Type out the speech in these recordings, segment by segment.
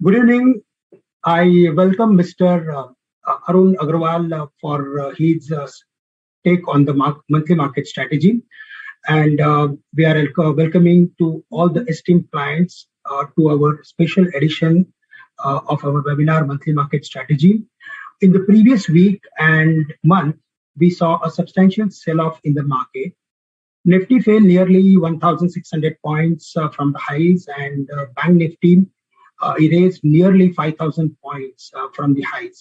Good evening. I welcome Mr. Arun Agrawal for his take on the monthly market strategy. And we are welcoming to all the esteemed clients to our special edition of our webinar Monthly Market Strategy. In the previous week and month, we saw a substantial sell-off in the market. Nifty fell nearly 1,600 points from the highs, and Bank Nifty erased nearly 5,000 points from the highs.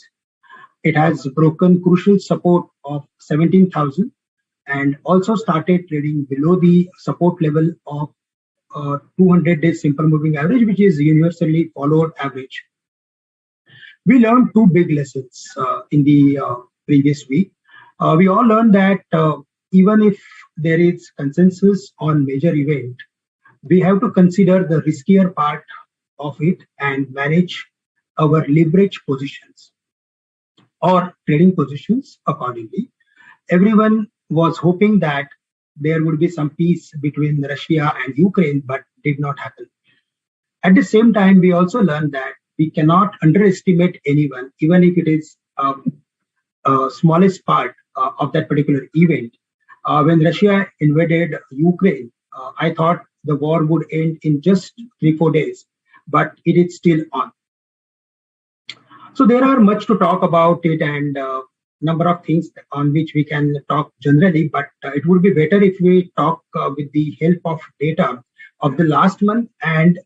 It has broken crucial support of 17,000 and also started trading below the support level of 200-day simple moving average, which is universally followed average. We learned two big lessons in the previous week. We all learned that even if there is consensus on major event, we have to consider the riskier part of it and manage our leverage positions or trading positions accordingly. Everyone was hoping that there would be some peace between Russia and Ukraine, but did not happen. At the same time, we also learned that we cannot underestimate anyone, even if it is smallest part of that particular event. When Russia invaded Ukraine, I thought the war would end in just 3-4 days, but it is still on. So there are much to talk about it and number of things on which we can talk generally, but it would be better if we talk with the help of data of the last month and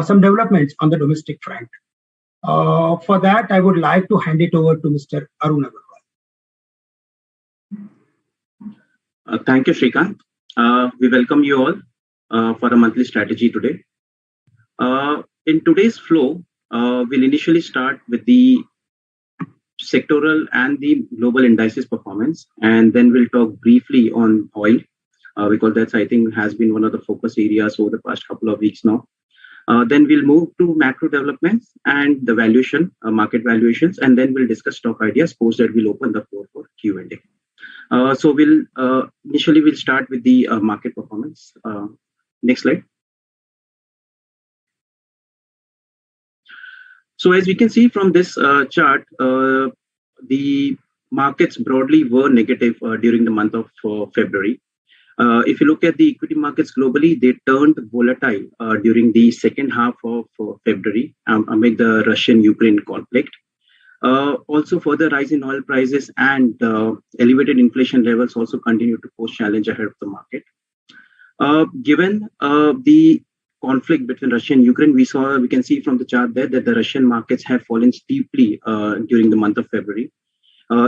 some developments on the domestic front. For that, I would like to hand it over to Mr. Arun Agrawal. Thank you, Shrikant. We welcome you all for a monthly strategy today. In today's flow, we'll initially start with the sectoral and the global indices performance, and then we'll talk briefly on oil, because that's, I think, has been one of the focus areas over the past couple of weeks now. Then we'll move to macro developments and the valuation, market valuations, and then we'll discuss stock ideas. Post that, we'll open the floor for Q&A. So we'll start with the market performance. Next slide. So as we can see from this chart, the markets broadly were negative during the month of February. If you look at the equity markets globally, they turned volatile during the second half of February amid the Russian-Ukraine conflict. Also, further rise in oil prices and elevated inflation levels also continue to pose challenge ahead of the market. Given the conflict between Russia and Ukraine, we can see from the chart there that the Russian markets have fallen steeply during the month of February.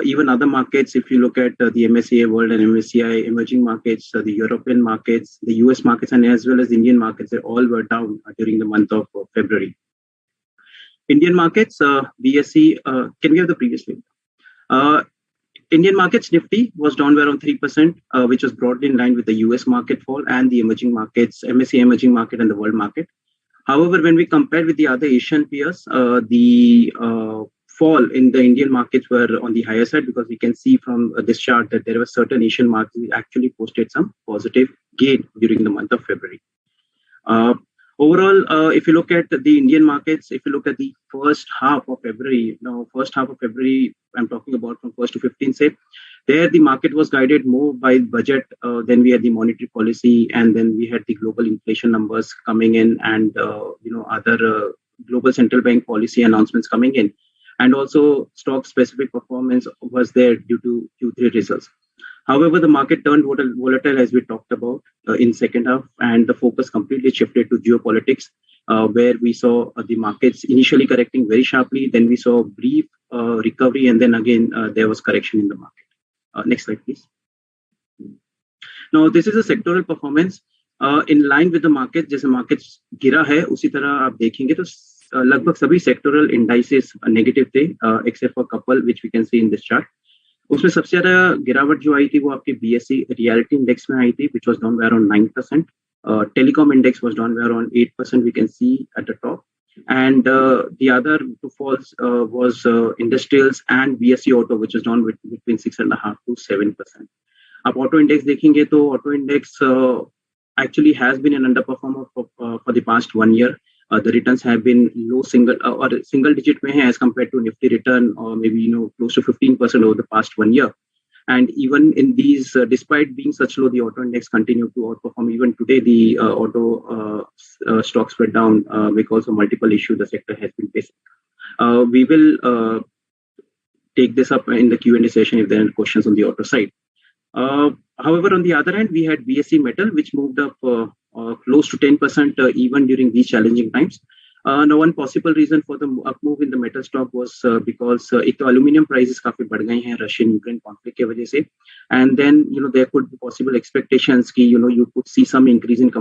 Even other markets, if you look at the MSCI World and MSCI emerging markets, the European markets, the US markets, and as well as the Indian markets, they all were down during the month of February. Indian markets, BSE, can we have the previous slide? Indian markets, Nifty was down by around 3%, which was broadly in line with the US market fall and the emerging markets, MSCI emerging market and the world market. However, when we compare with the other Asian peers, the fall in the Indian markets were on the higher side, because we can see from this chart that there were certain Asian markets that actually posted some positive gain during the month of February. Overall, if you look at the Indian markets, if you look at the first half of February, I'm talking about from 1st to 15th, say, there the market was guided more by budget, then we had the monetary policy, and then we had the global inflation numbers coming in, and other global central bank policy announcements coming in, and also stock specific performance was there due to Q3 results. However, the market turned volatile, as we talked about in second half, and the focus completely shifted to geopolitics, where we saw the markets initially correcting very sharply. Then we saw a brief recovery, and then again there was correction in the market. Next slide, please. Now, this is a sectoral performance in line with the market. जैसे market गिरा है, उसी तरह आप देखेंगे तो लगभग सभी sectoral indices negative थे, except for couple which we can see in this chart. उसमें सबसे ज्यादा गिरावट जो आई थी वो आपके BSE रियलिटी इंडेक्स में आई थी, which was down by around 9%. Telecom index was down by around 8%, we can see at the top. And the other two falls was industrials and BSE auto, which is down between 6.5% to 7%. आप auto index देखेंगे तो auto index actually has been an underperformer for the past 1 year. The returns have been low single or single digit mein hai as compared to Nifty return, or maybe close to 15% over the past 1 year. And even in these, despite being such low, the auto index continued to outperform. Even today, the auto stocks were down because of multiple issues the sector has been facing. We will take this up in the Q&A session if there are questions on the auto side. However, on the other hand, we had BSE Metal, which moved up close to 10% even during these challenging times. Now, one possible reason for the up move in the metal stock was because एक तो aluminium prices काफी बढ़ गए हैं Russian-Ukraine conflict के वजह से, and then there could be possible expectations कि you could see some increase in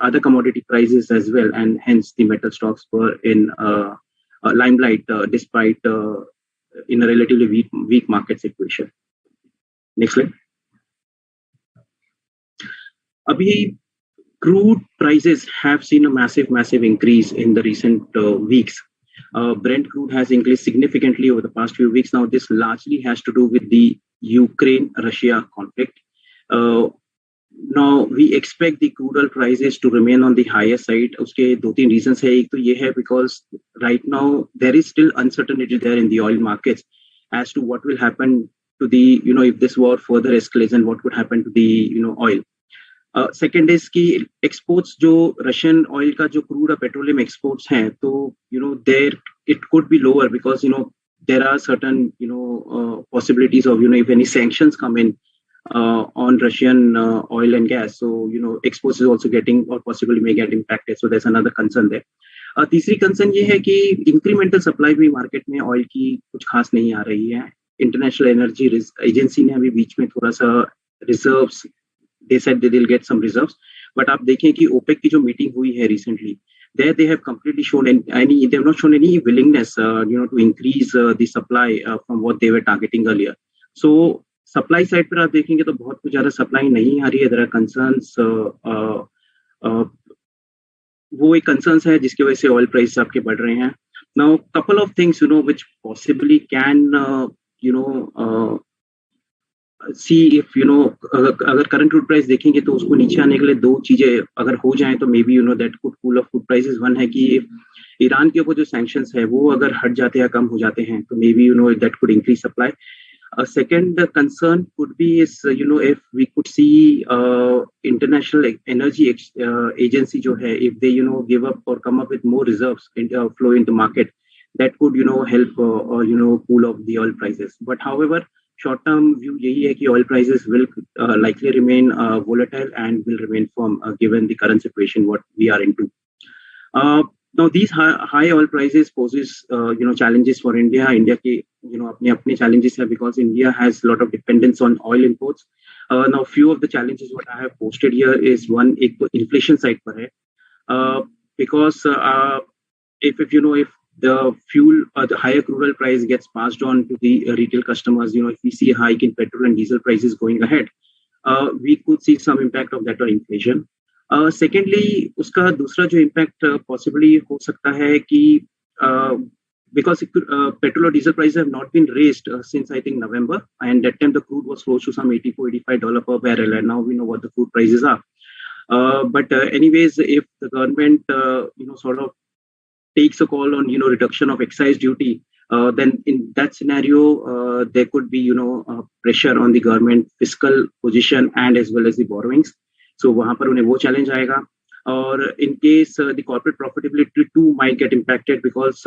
other commodity prices as well, and hence the metal stocks were in limelight despite in a relatively weak market situation. Next slide. Abhi, crude prices have seen a massive increase in the recent weeks. Brent crude has increased significantly over the past few weeks. Now, this largely has to do with the Ukraine-Russia conflict. Now, we expect the crude oil prices to remain on the higher side. Uske do teen reasons hai. Ek to ye hai because right now there is still uncertainty there in the oil markets as to what will happen to the, if this war further escalates, and what would happen to the, oil. Second is कि exports जो Russian oil का जो crude or petroleum exports हैं, तो there it could be lower because there are certain possibilities of if any sanctions come in on Russian oil and gas, so exports is also getting or possibly may get impacted. So there's another concern there. तीसरी concern ये है कि incremental supply भी market में oil की कुछ खास नहीं आ रही है. International Energy Agency ने अभी बीच में थोड़ा सा reserves, they said they will get some reserves, but आप देखें कि OPEC की जो meeting हुई है recently, there they have completely shown they have not shown any willingness to increase the supply from what they were targeting earlier. So supply side पर आप देखेंगे तो बहुत कुछ ज़्यादा supply नहीं आ रही है. There are concerns, वो एक concerns है जिसकी वजह से oil prices आपके बढ़ रहे हैं. Now, couple of things which possibly can see if अगर current crude price देखेंगे तो उसको नीचे आने के लिए दो चीजें अगर हो जाएं तो maybe that could cool off food prices. One है कि ईरान के ऊपर जो sanctions है वो अगर हट जाते हैं कम हो जाते हैं तो maybe that could increase supply. A second concern could be is if we could see International Energy Agency जो है, if they give up or come up with more reserves flow into market, that could help cool off the oil prices. But however, short term view यही है कि oil prices will likely remain volatile and will remain firm given the current situation what we are into. Now these high oil prices poses challenges for India. India के अपने challenges है because India has a lot of dependence on oil imports. Now few of the challenges what I have posted here is one, एक तो inflation side पर है because if the fuel or the higher crude oil price gets passed on to the retail customers, if we see a hike in petrol and diesel prices going ahead, we could see some impact of that on inflation. Secondly, उसका दूसरा जो impact possibly हो सकता है कि because petrol or diesel prices have not been raised since I think November, and that time the crude was close to some $84-85 per barrel, and now we know what the crude prices are. But anyways, if the government sort of takes a call on reduction of excise duty, then in that scenario there could be pressure on the government fiscal position and as well as the borrowings. So वहाँ पर उन्हें वो challenge आएगा. Or in case the corporate profitability too might get impacted because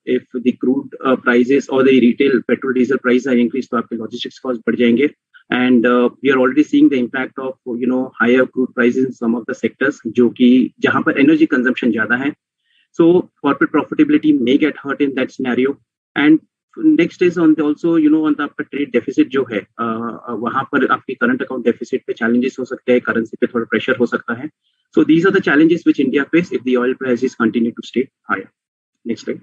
if the crude prices or the retail petrol diesel prices are increased, तो आपके logistics costs बढ़ जाएंगे. And we are already seeing the impact of higher crude prices in some of the sectors जहाँ पर energy consumption ज़्यादा है. So corporate profitability may get hurt in that scenario. And next is on the आपका trade deficit जो है वहाँ पर आपकी current account deficit पे challenges हो सकते हैं, currency पे थोड़ा pressure हो सकता है. So these are the challenges which India face if the oil prices continue to stay higher. Next slide.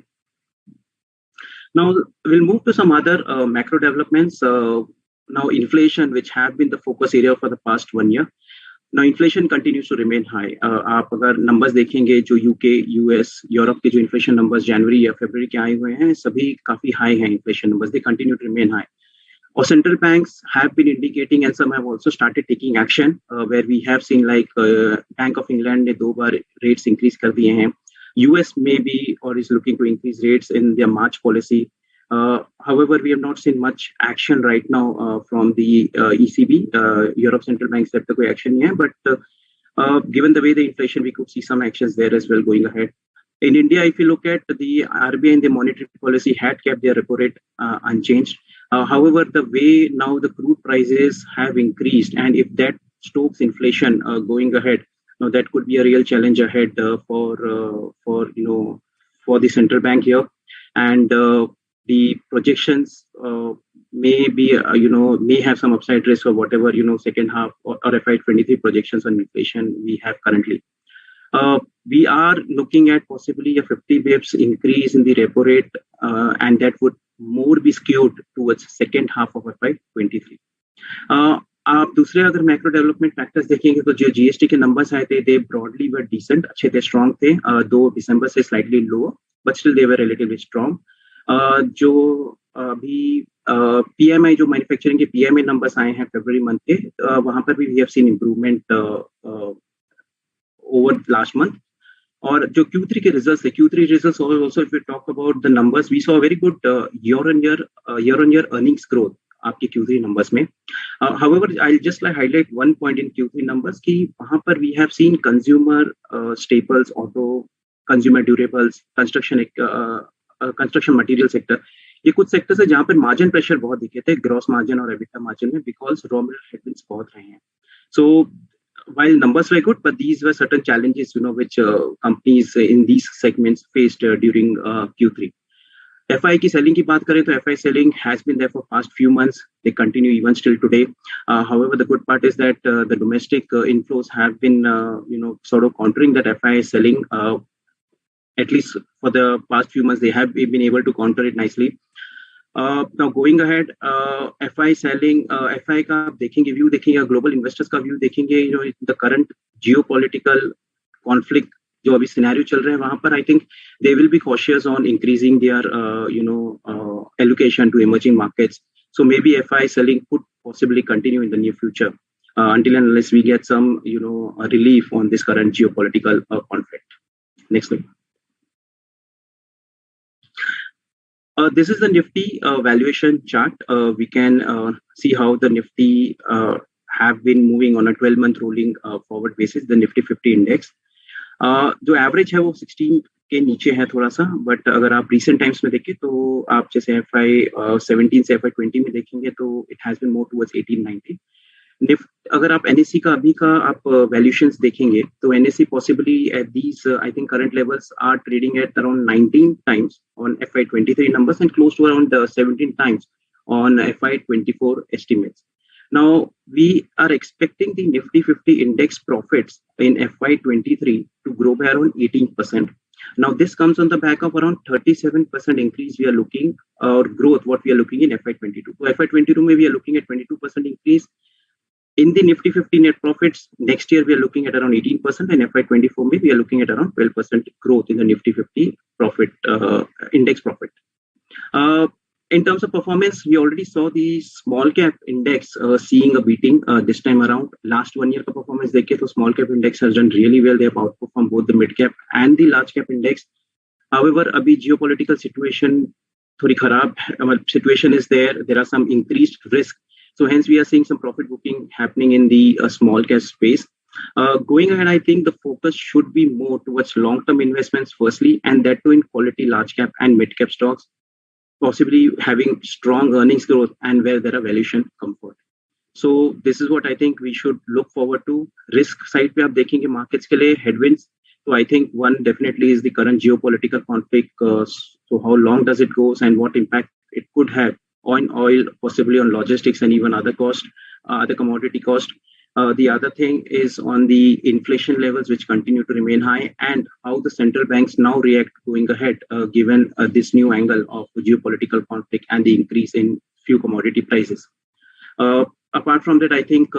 Now we'll move to some other macro developments. Now inflation, which have been the focus area for the past 1 year. Now inflation continues to remain high. आप अगर numbers देखेंगे जो UK, US, Europe के जो inflation numbers January या February के आए हुए हैं, सभी काफी high हैं inflation numbers. They continue to remain high. Or central banks have been indicating, and some have also started taking action, where we have seen like Bank of England ने 2 बार rates increase कर दिए हैं. US may be or is looking to increase rates in their March policy. However, we have not seen much action right now from the ECB. Europe Central Bank said कोई action नहीं है, but given the way the inflation, we could see some actions there as well going ahead. In India, if you look at the RBI and the monetary policy had kept their repo rate unchanged. However, the way now the crude prices have increased, and if that stokes inflation going ahead, now that could be a real challenge ahead for the central bank here, and the projections may be may have some upside risk or whatever second half or FY23 projections on inflation we have currently. We are looking at possibly a 50 bips increase in the repo rate, and that would more be skewed towards second half of FY23. आप दूसरे अगर macro development factors देखेंगे तो जो GST के numbers आए थे दे broadly वर decent, अच्छे थे, स्ट्रॉन्ग थे, 2 दिसंबर से slightly lower but still they were relatively strong. जो अभी पीएमआई जो मैन्युफैक्चरिंग के पीएमआई नंबर्स आए हैं फरवरी मंथ के, वहां पर भी we have seen improvement over last month. और जो Q3 के रिजल्ट्स थे, Q3 results also if we talk about the numbers, we saw very good year on year earnings growth आपके Q3 नंबर्स में. However, I'll just highlight one point in Q3 numbers कि वहां पर we have seen consumer staples, auto, consumer durables, construction material sector. ये कुछ sectors है जहां पर मार्जिन प्रेशर बहुत दिखे थे, ग्रॉस मार्जिन और एबिटा मार्जिन में, बिकॉज रॉ मटेरियल हेडविंड्स बहुत रहे हैं. So while numbers were good, but these were certain challenges which companies in these segments faced during Q3. FI की selling की बात करें तो FI selling has been there for past few months. They continue even still today. However, the good part is that the domestic inflows have been sort of countering that FI selling. At least for the past few months, they have been able to counter it nicely. Now going ahead, FI selling, FI का देखेंगे view, देखेंगे global investors का view देखेंगे, the current geopolitical conflict जो अभी scenario चल रहे हैं वहां पर, I think they will be cautious on increasing there allocation to emerging markets. So maybe FI selling could possibly continue in the near future until and unless we get some relief on this current geopolitical conflict. Next slide. This is the Nifty valuation chart. We can see how the Nifty have been moving on a 12-month rolling forward basis. The Nifty 50 index जो average है वो 16 के नीचे है थोड़ा सा, but अगर आप रिसेंट टाइम्स में देखें तो आप जैसे FI17 से FI20 में देखेंगे तो it has been more towards 18-19. अगर आप एनएससी का अभी का आप वैल्यूएशंस देखेंगे तो NSC possibly at these I think current levels are trading at around 19 times on FI23 numbers and close to around 17 times on FI24 estimates. Now, we are expecting the Nifty 50 index profits in FY23 to grow by around 18%. Now, this comes on the back of around 37% increase we are looking, or growth, what we are looking in FY22. So, FY22 we are looking at 22% increase. In the Nifty 50 net profits, next year we are looking at around 18%, and FY24 we are looking at around 12% growth in the Nifty 50 profit, index profit. In terms of performance, we already saw the small cap index seeing a beating this time around. Last 1 year का performance देखे तो small cap index has done really well. They have outperformed both the mid cap and the large cap index. However, अभी geopolitical situation थोड़ी खराब situation is there. There are some increased risk. So hence we are seeing some profit booking happening in the small cap space. Going ahead, I think the focus should be more towards long-term investments firstly, and that too in quality large cap and mid cap stocks, possibly having strong earnings growth and where there are valuation comfort. So this is what I think we should look forward to. Risk side पे आप देखेंगे markets के लिए headwinds. So I think one definitely is the current geopolitical conflict. So how long does it go and what impact it could have on oil, possibly on logistics and even other cost, other commodity cost. The other thing is on the inflation levels, which continue to remain high, and how the central banks now react going ahead, given this new angle of geopolitical conflict and the increase in few commodity prices. Apart from that, I think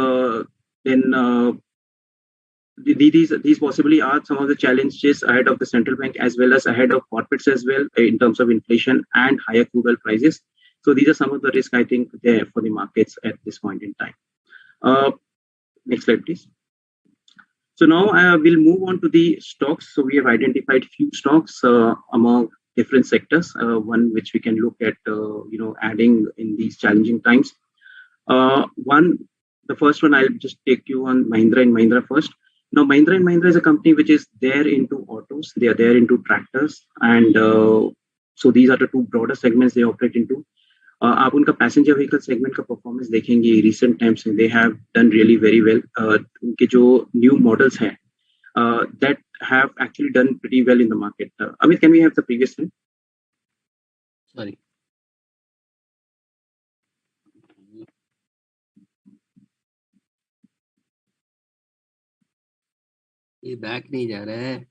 these possibly are some of the challenges ahead of the central bank as well as ahead of corporates as well in terms of inflation and higher crude oil prices. So these are some of the risks I think there for the markets at this point in time. Next slide, please. So now we'll move on to the stocks. So we have identified few stocks among different sectors. One which we can look at, adding in these challenging times. One, the first one, I'll just take you on Mahindra and Mahindra first. Now, Mahindra and Mahindra is a company which is there into autos. They are there into tractors, and so these are the two broader segments they operate into. आप उनका passenger vehicle segment का performance देखेंगे recent times में दे have done really very well उनके जो new models हैं that have actually done pretty well in the market. Amit, can we have the previous slide? Sorry. ये back नहीं जा रहा है.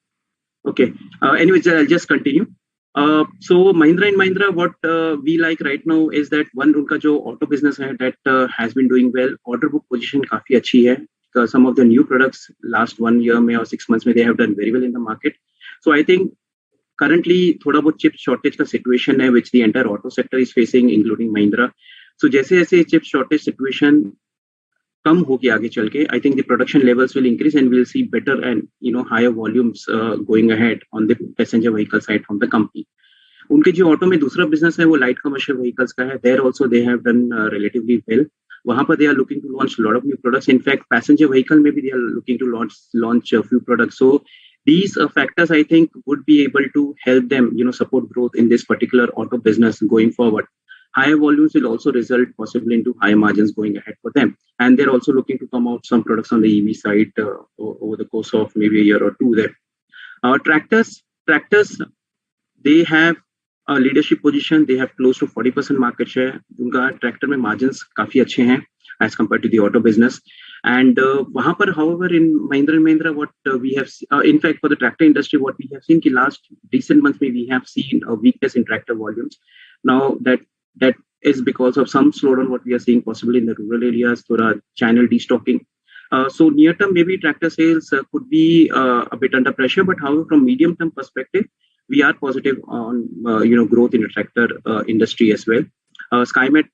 Okay. Anyways, I'll just continue. So Mahindra and Mahindra, what we like right now is that one उनका जो auto business है that has been doing well. Order book position काफी अच्छी है. Some of the new products last 1 year में और 6 months में they have done very well in the market. So I think currently थोड़ा बहुत chip shortage का situation है which the entire auto sector is facing, including Mahindra. So जैसे जैसे chip shortage situation कम होगी आगे चल के, I think the production levels will increase and we'll see better and higher volumes going ahead on the passenger vehicle side from the company. उनके जो auto में दूसरा बिजनेस है वो लाइट कमर्शियल व्हीकल्स का है. There also they have done relatively well. वहां पर they are looking to launch lot of new products. In fact passenger vehicle में भी they are looking to launch few products. So these factors I think would be able to help them support growth in this particular auto business going forward. Higher volumes will also result possibly into higher margins going ahead for them, and they're also looking to come out some products on the EV side over the course of maybe a year or two there. Tractors, they have a leadership position. They have close to 40% market share. उनका tractor में margins काफी अच्छे हैं as compared to the auto business. And वहाँ पर, however, in Mahindra and Mahindra, what we have, in fact, for the tractor industry, what we have seen in last recent months, we have seen a weakness in tractor volumes. Now that is because of some slowdown what we are seeing possibly in the rural areas, through channel destocking. So near term, maybe tractor sales could be a bit under pressure, but however, from medium term perspective, we are positive on growth in the tractor industry as well. SkyMet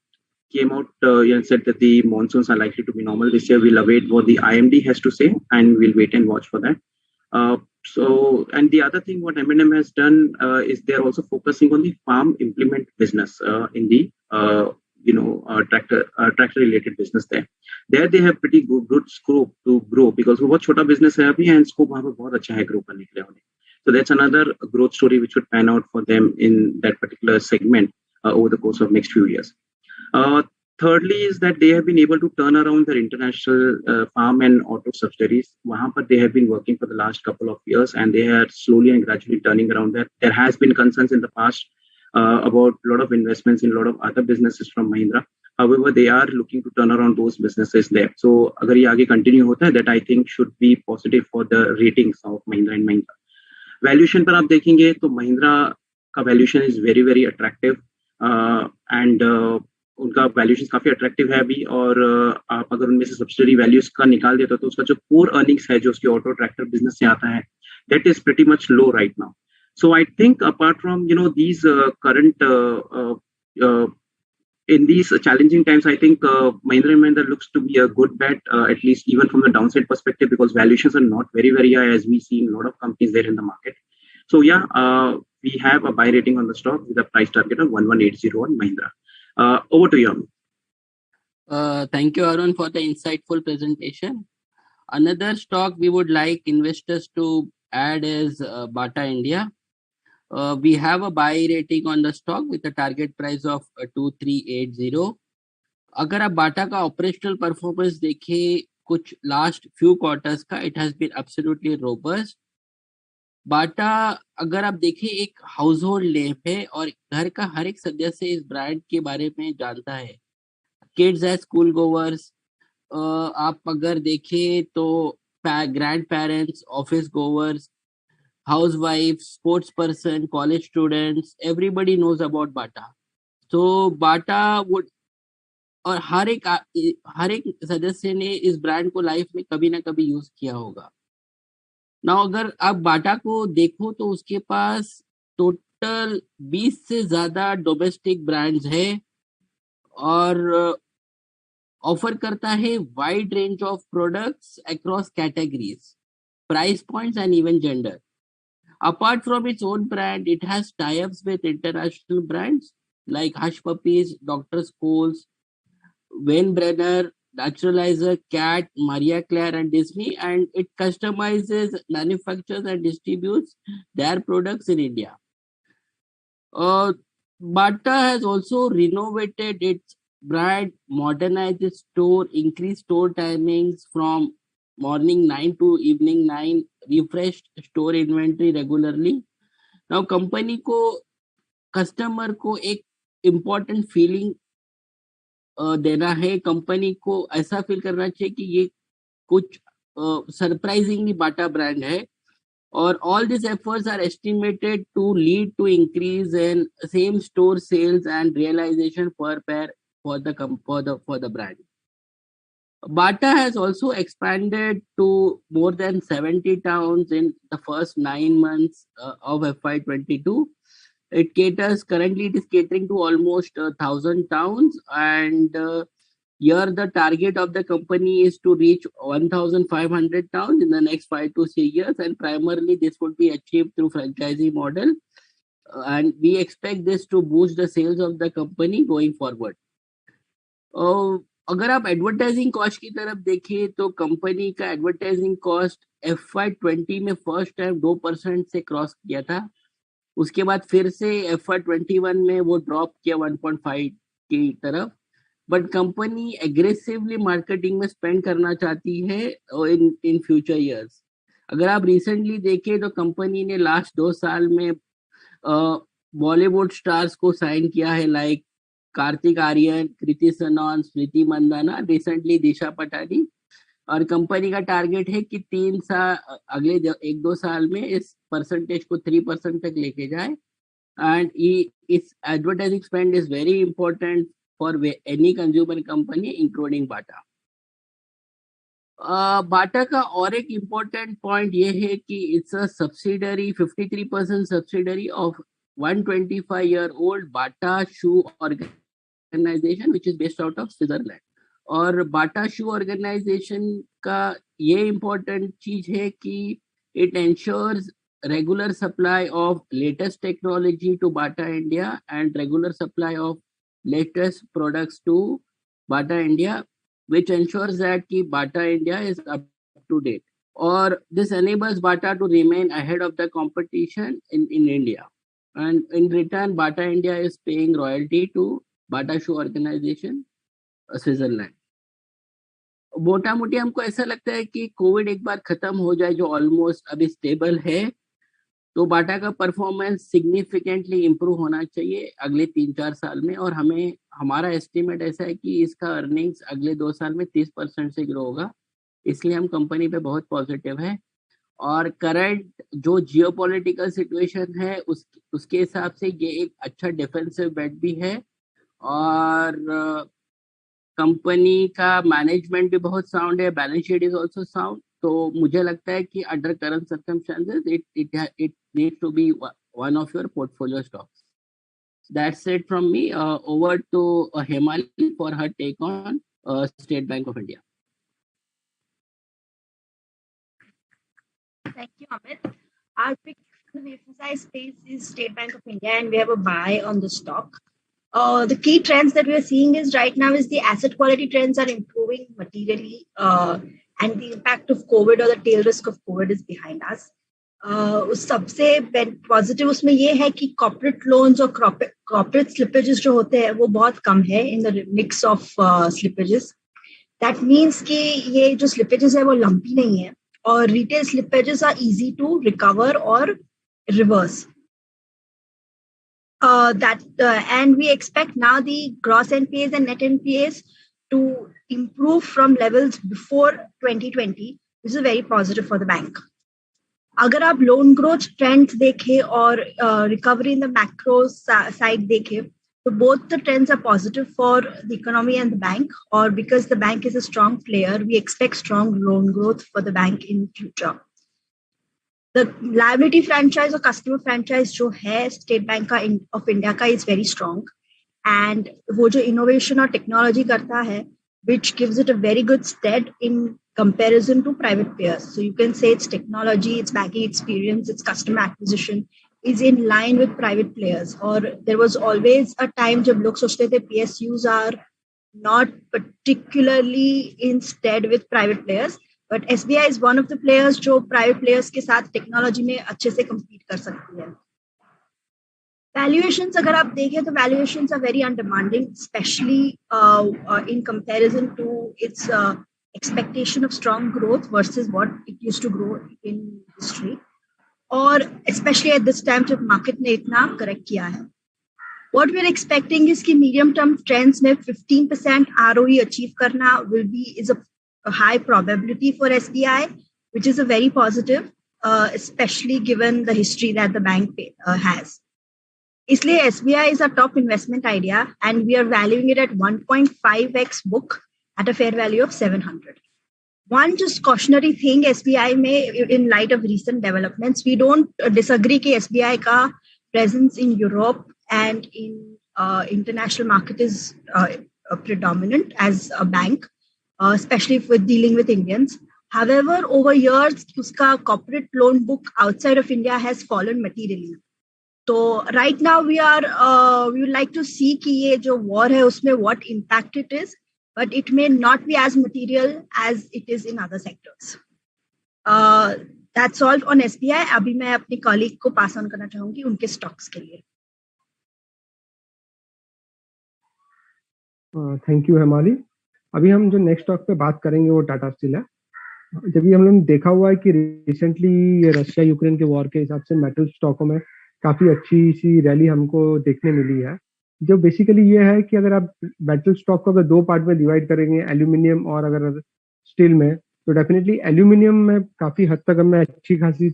came out and said that the monsoons are likely to be normal this year. We'll await what the IMD has to say, and we'll wait and watch for that. And the other thing what M&M has done is they're also focusing on the farm implement business in the tractor related business there. There they have pretty good scope to grow because वो बहुत छोटा business है अभी and scope वहाँ पे बहुत अच्छा है grow करने के लिए. So that's another growth story which would pan out for them in that particular segment over the course of next few years. Thirdly is that they have been able to turn around their international farm and auto subsidiaries. वहाँ पर they have been working for the last couple of years and they are slowly and gradually turning around that. There has been concerns in the past about a lot of investments in a lot of other businesses from Mahindra. However, they are looking to turn around those businesses there. So अगर ये आगे continue होता है, that I think should be positive for the ratings of Mahindra and Mahindra. Valuation पर आप देखेंगे तो Mahindra का valuation is very very attractive and उनका वैल्यूएशन काफी अट्रैक्टिव है अभी. और आप अगर उनमें से सब्सिडरी वैल्यूज का निकाल देते हो तो उसका जो कोर अर्निंग्स है जो उसके ऑटो ट्रैक्टर बिजनेस से आता है that is pretty much low right now. So I think apart from these current in these challenging times, I think Mahindra & Mahindra looks to be a good bet, at least even from the downside perspective, because valuations are not very, very high as we see in a lot of companies there in the market. So yeah, we have a buy rating on the stock with a price target of 1180 on Mahindra. Over to you. Thank you, Arun, for the insightful presentation. Another stock we would like investors to add is Bata India. We have a buy rating on the stock with a target price of 2380. अगर आप बाटा का operational performance देखें कुछ last few quarters का, it has been absolutely robust. Bata अगर आप देखें एक हाउस होल्ड नेम है और घर का हर एक सदस्य इस ब्रांड के बारे में जानता है. किड्स एज स्कूल गोवर्स, आप अगर देखें तो grandparents, office goers, housewife, sports person, college students, everybody knows about Bata. तो बाटा वुड, और हर एक सदस्य ने इस ब्रांड को लाइफ में कभी ना कभी यूज किया होगा. ना अगर आप बाटा को देखो तो उसके पास टोटल 20 से ज्यादा डोमेस्टिक ब्रांड्स है और ऑफर करता है wide range of products across categories. price points, and even gender. Apart from its own brand, it has tie-ups with international brands like Hush Puppies, Dr. Scholes, Wayne Brenner, Naturalizer, Cat, Maria Claire, and Disney, and it customizes, manufactures, and distributes their products in India. Bata has also renovated its brand, modernized its store, increased store timings from morning 9 to evening 9, refreshed store inventory regularly. Now, company को customer को एक important feeling देना है, company को ऐसा feel करना चाहिए कि ये कुछ सरप्राइजिंगली बाटा ब्रांड है, और all these efforts are estimated to lead to increase in same store sales and realization per pair for the brand. Bata has also expanded to more than 70 towns in the first 9 months of FY22. Currently it is catering to almost 1,000 towns, and here the target of the company is to reach 1,500 towns in the next 5 to 6 years, and primarily this would be achieved through franchisee model, and we expect this to boost the sales of the company going forward. अगर आप advertising cost की तरफ देखिए तो company का advertising cost FY20 में first time 2% से cross किया था, उसके बाद फिर से FY21 में वो ड्रॉप किया 1.5 की तरफ, बट कंपनी एग्रेसिवली मार्केटिंग में स्पेंड करना चाहती है इन फ्यूचर ईयर्स. अगर आप रिसेंटली देखें तो कंपनी ने लास्ट 2 साल में बॉलीवुड स्टार्स को साइन किया है, लाइक कार्तिक आर्यन, कृति सनन, स्मृति मंदाना, रिसेंटली दिशा पटानी, और कंपनी का टारगेट है कि 3 साल अगले 1-2 साल में इस परसेंटेज को 3% तक लेके जाए, एंड इस advertising spend is very important for any consumer company including Bata. Bata का और एक इम्पोर्टेंट पॉइंट ये है कि it's a subsidiary, 53% subsidiary of 125-year-old Bata shoe organisation which is based out of Switzerland. और बाटा शू ऑर्गेनाइजेशन का ये important चीज है कि it ensures regular supply of latest technology to Bata India and regular supply of latest products to Bata India, which ensures that ki Bata India is up to date. Or this enables Bata to remain ahead of the competition in India. And in return, Bata India is paying royalty to Bata Shoe Organization, Switzerland. मोटा मोटी हमको ऐसा लगता है कि Covid एक बार खत्म हो जाए, जो ऑलमोस्ट अभी स्टेबल है, तो बाटा का परफॉर्मेंस सिग्निफिकेंटली इम्प्रूव होना चाहिए अगले 3-4 साल में, और हमारा एस्टिमेट ऐसा है कि इसका अर्निंग्स अगले 2 साल में 30% से ग्रो होगा, इसलिए हम कंपनी पे बहुत पॉजिटिव है. और करंट जो जियोपॉलिटिकल सिचुएशन है उसके हिसाब से ये एक अच्छा डिफेंसिव बेट भी है, और कंपनी का मैनेजमेंट भी बहुत साउंड है, balance sheet is also sound. तो मुझे लगता है कि under current circumstances it needs to be one of your portfolio stocks. That's it from me. Over to Hemali for her take on State Bank of India. Thank you, Amit. Our pick in the FSI space is State Bank of India, and we have a buy on the stock. The key trends that we are seeing is right now is the asset quality trends are improving materially, and the impact of COVID or the tail risk of COVID is behind us. उस सबसे positive उसमें ये है कि corporate loans और corporate slippages जो होते हैं वो बहुत कम है in the mix of slippages. That means कि ये जो स्लिपेजेस है वो लंपी नहीं है, और retail slippages are easy to recover और reverse. And we expect now the gross NPAs and net NPAs to improve from levels before 2020. This is very positive for the bank. अगर आप loan growth trends देखें और recovery in the macro side देखें, तो both the trends are positive for the economy and the bank. Or because the bank is a strong player, we expect strong loan growth for the bank in future. The liability franchise or customer franchise जो है state bank का of India का is very strong, and वो जो innovation और technology करता है which gives it a very good stead in comparison to private peers. So you can say its technology, its banking experience, its customer acquisition is in line with private players. Or there was always a time जब लोग सोचते थे PSUs are not particularly in stead with private players, but SBI is one of the players जो private players के साथ technology में अच्छे से compete कर सकती है. Valuations, अगर आप देखें तो valuations are very undemanding, especially in comparison to its expectation of strong growth versus what it used to grow in history, और especially at this time जब market ने इतना correct किया है. What we're expecting is कि medium term trends में 15% ROE achieve करना is a high probability for SBI, which is a very positive, especially given the history that the bank has. इसलिए SBI is a top investment idea and we are valuing it at 1.5x book at a fair value of 700. One just cautionary thing SBI में in light of recent developments, we don't disagree कि SBI का presence in Europe and in international market is predominant as a bank, especially with dealing with Indians. However, over years, uska corporate loan book outside of India has fallen materially. So right now we would like to see कि ये जो war है उसमें what impact it is, but it may not be as material as it is in other sectors. That's all on SBI. अभी मैं अपनी colleague को pass on करना चाहूँगी उनके stocks के लिए. Thank you Hemali. अभी हम जो नेक्स्ट स्टॉक पे बात करेंगे वो टाटा स्टील है. जब भी हम लोग देखा हुआ है कि रिसेंटली रशिया यूक्रेन के वॉर के हिसाब से मेटल स्टॉकों में काफी अच्छी सी रैली हमको देखने मिली है. जो बेसिकली ये है कि अगर आप मेटल स्टॉक को अगर दो पार्ट में डिवाइड करेंगे, एल्यूमिनियम और अगर स्टील में, तो डेफिनेटली एल्यूमिनियम में काफी हद तक हमें अच्छी खासी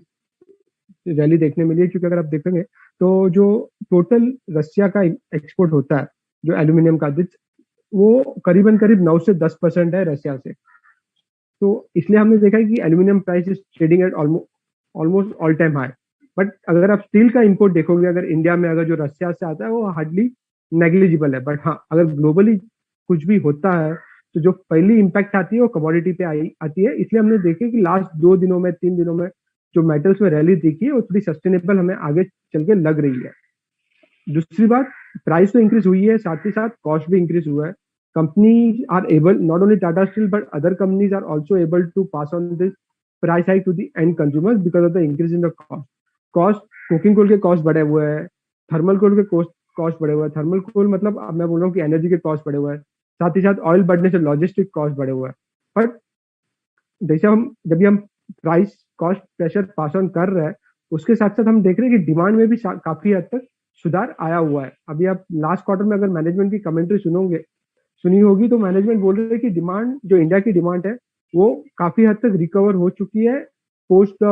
रैली देखने मिली है. क्योंकि अगर आप देखेंगे तो जो टोटल रशिया का एक्सपोर्ट होता है जो एल्यूमिनियम का, वो करीबन 9 से 10% है रशिया से. तो इसलिए हमने देखा है कि aluminium price is trading eight almost all time high. But अगर आप स्टील का इंपोर्ट देखोगे, अगर इंडिया में अगर जो रशिया से आता है वो हार्डली नेग्लिजिबल है. बट हाँ, अगर ग्लोबली कुछ भी होता है तो जो पहली इम्पैक्ट आती है वो कमोडिटी पे आती है. इसलिए हमने देखे कि लास्ट 2 दिनों में 3 दिनों में जो मेटल्स में रैली दिखी है वो थोड़ी सस्टेनेबल हमें आगे चल के लग रही है. दूसरी बात, प्राइस तो इंक्रीज हुई है, साथ ही साथ कॉस्ट भी इंक्रीज हुआ है. Companies are able, not only Tata Steel, but other companies are also able to pass on this price hike to the end consumers because of the increase in the cost. Coking coal के cost बढ़े हुए हैं, thermal कोल के cost बढ़े हुए हैं. Thermal कोल मतलब अब मैं बोल रहा हूँ कि एनर्जी के कॉस्ट बढ़े हुए हैं, साथ ही साथ ऑयल बढ़ने से लॉजिस्टिक कॉस्ट बढ़े हुए हैं. बट जैसे जब भी हम price cost pressure pass on कर रहे हैं, उसके साथ साथ हम देख रहे हैं कि डिमांड में भी काफी हद तक सुधार आया हुआ है. अभी आप लास्ट क्वार्टर में अगर मैनेजमेंट की कमेंट्री सुनी होगी तो मैनेजमेंट बोल रहे हैं कि डिमांड, जो इंडिया की डिमांड है, वो काफी हद तक रिकवर हो चुकी है पोस्ट द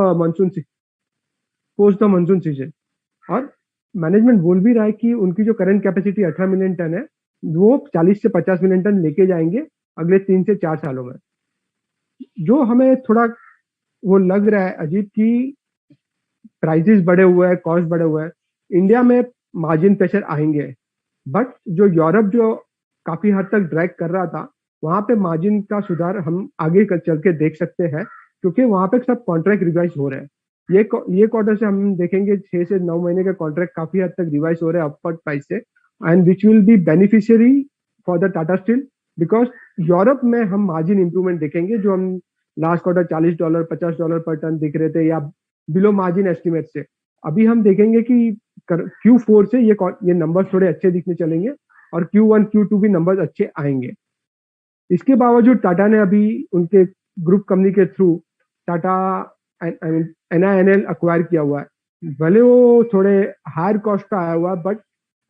मानसून सीजन. और मैनेजमेंट बोल भी रहा है कि उनकी जो करंट कैपेसिटी 18 मिलियन टन है वो 40 से 50 मिलियन टन लेके जाएंगे अगले 3 से 4 सालों में. जो हमें थोड़ा वो लग रहा है अजीब कि प्राइसेस बढ़े हुए हैं, कॉस्ट बढ़े हुए हैं, इंडिया में मार्जिन प्रेशर आएंगे. बट जो यूरोप जो काफी हद तक ड्रैग कर रहा था, वहां पे मार्जिन का सुधार हम आगे चल के देख सकते हैं, क्योंकि वहां पे सब कॉन्ट्रैक्ट रिवाइज हो रहे हैं. ये क्वार्टर से हम देखेंगे 6 से 9 महीने के कॉन्ट्रैक्ट काफी हद तक रिवाइज हो रहे हैं अपवर्ड प्राइस से, and which will be beneficiary for the Tata steel, because Europe में हम मार्जिन इंप्रूवमेंट देखेंगे. जो हम लास्ट क्वार्टर $40 $50 पर टन दिख रहे थे या बिलो मार्जिन एस्टिमेट से, अभी हम देखेंगे कि Q4 से ये नंबर थोड़े अच्छे दिखने चलेंगे और Q1 Q2 भी नंबर्स अच्छे आएंगे. इसके बावजूद टाटा ने अभी उनके ग्रुप कंपनी के थ्रू टाटा NINL अक्वायर किया हुआ है. भले वो थोड़े हायर कॉस्ट का आया हुआ, बट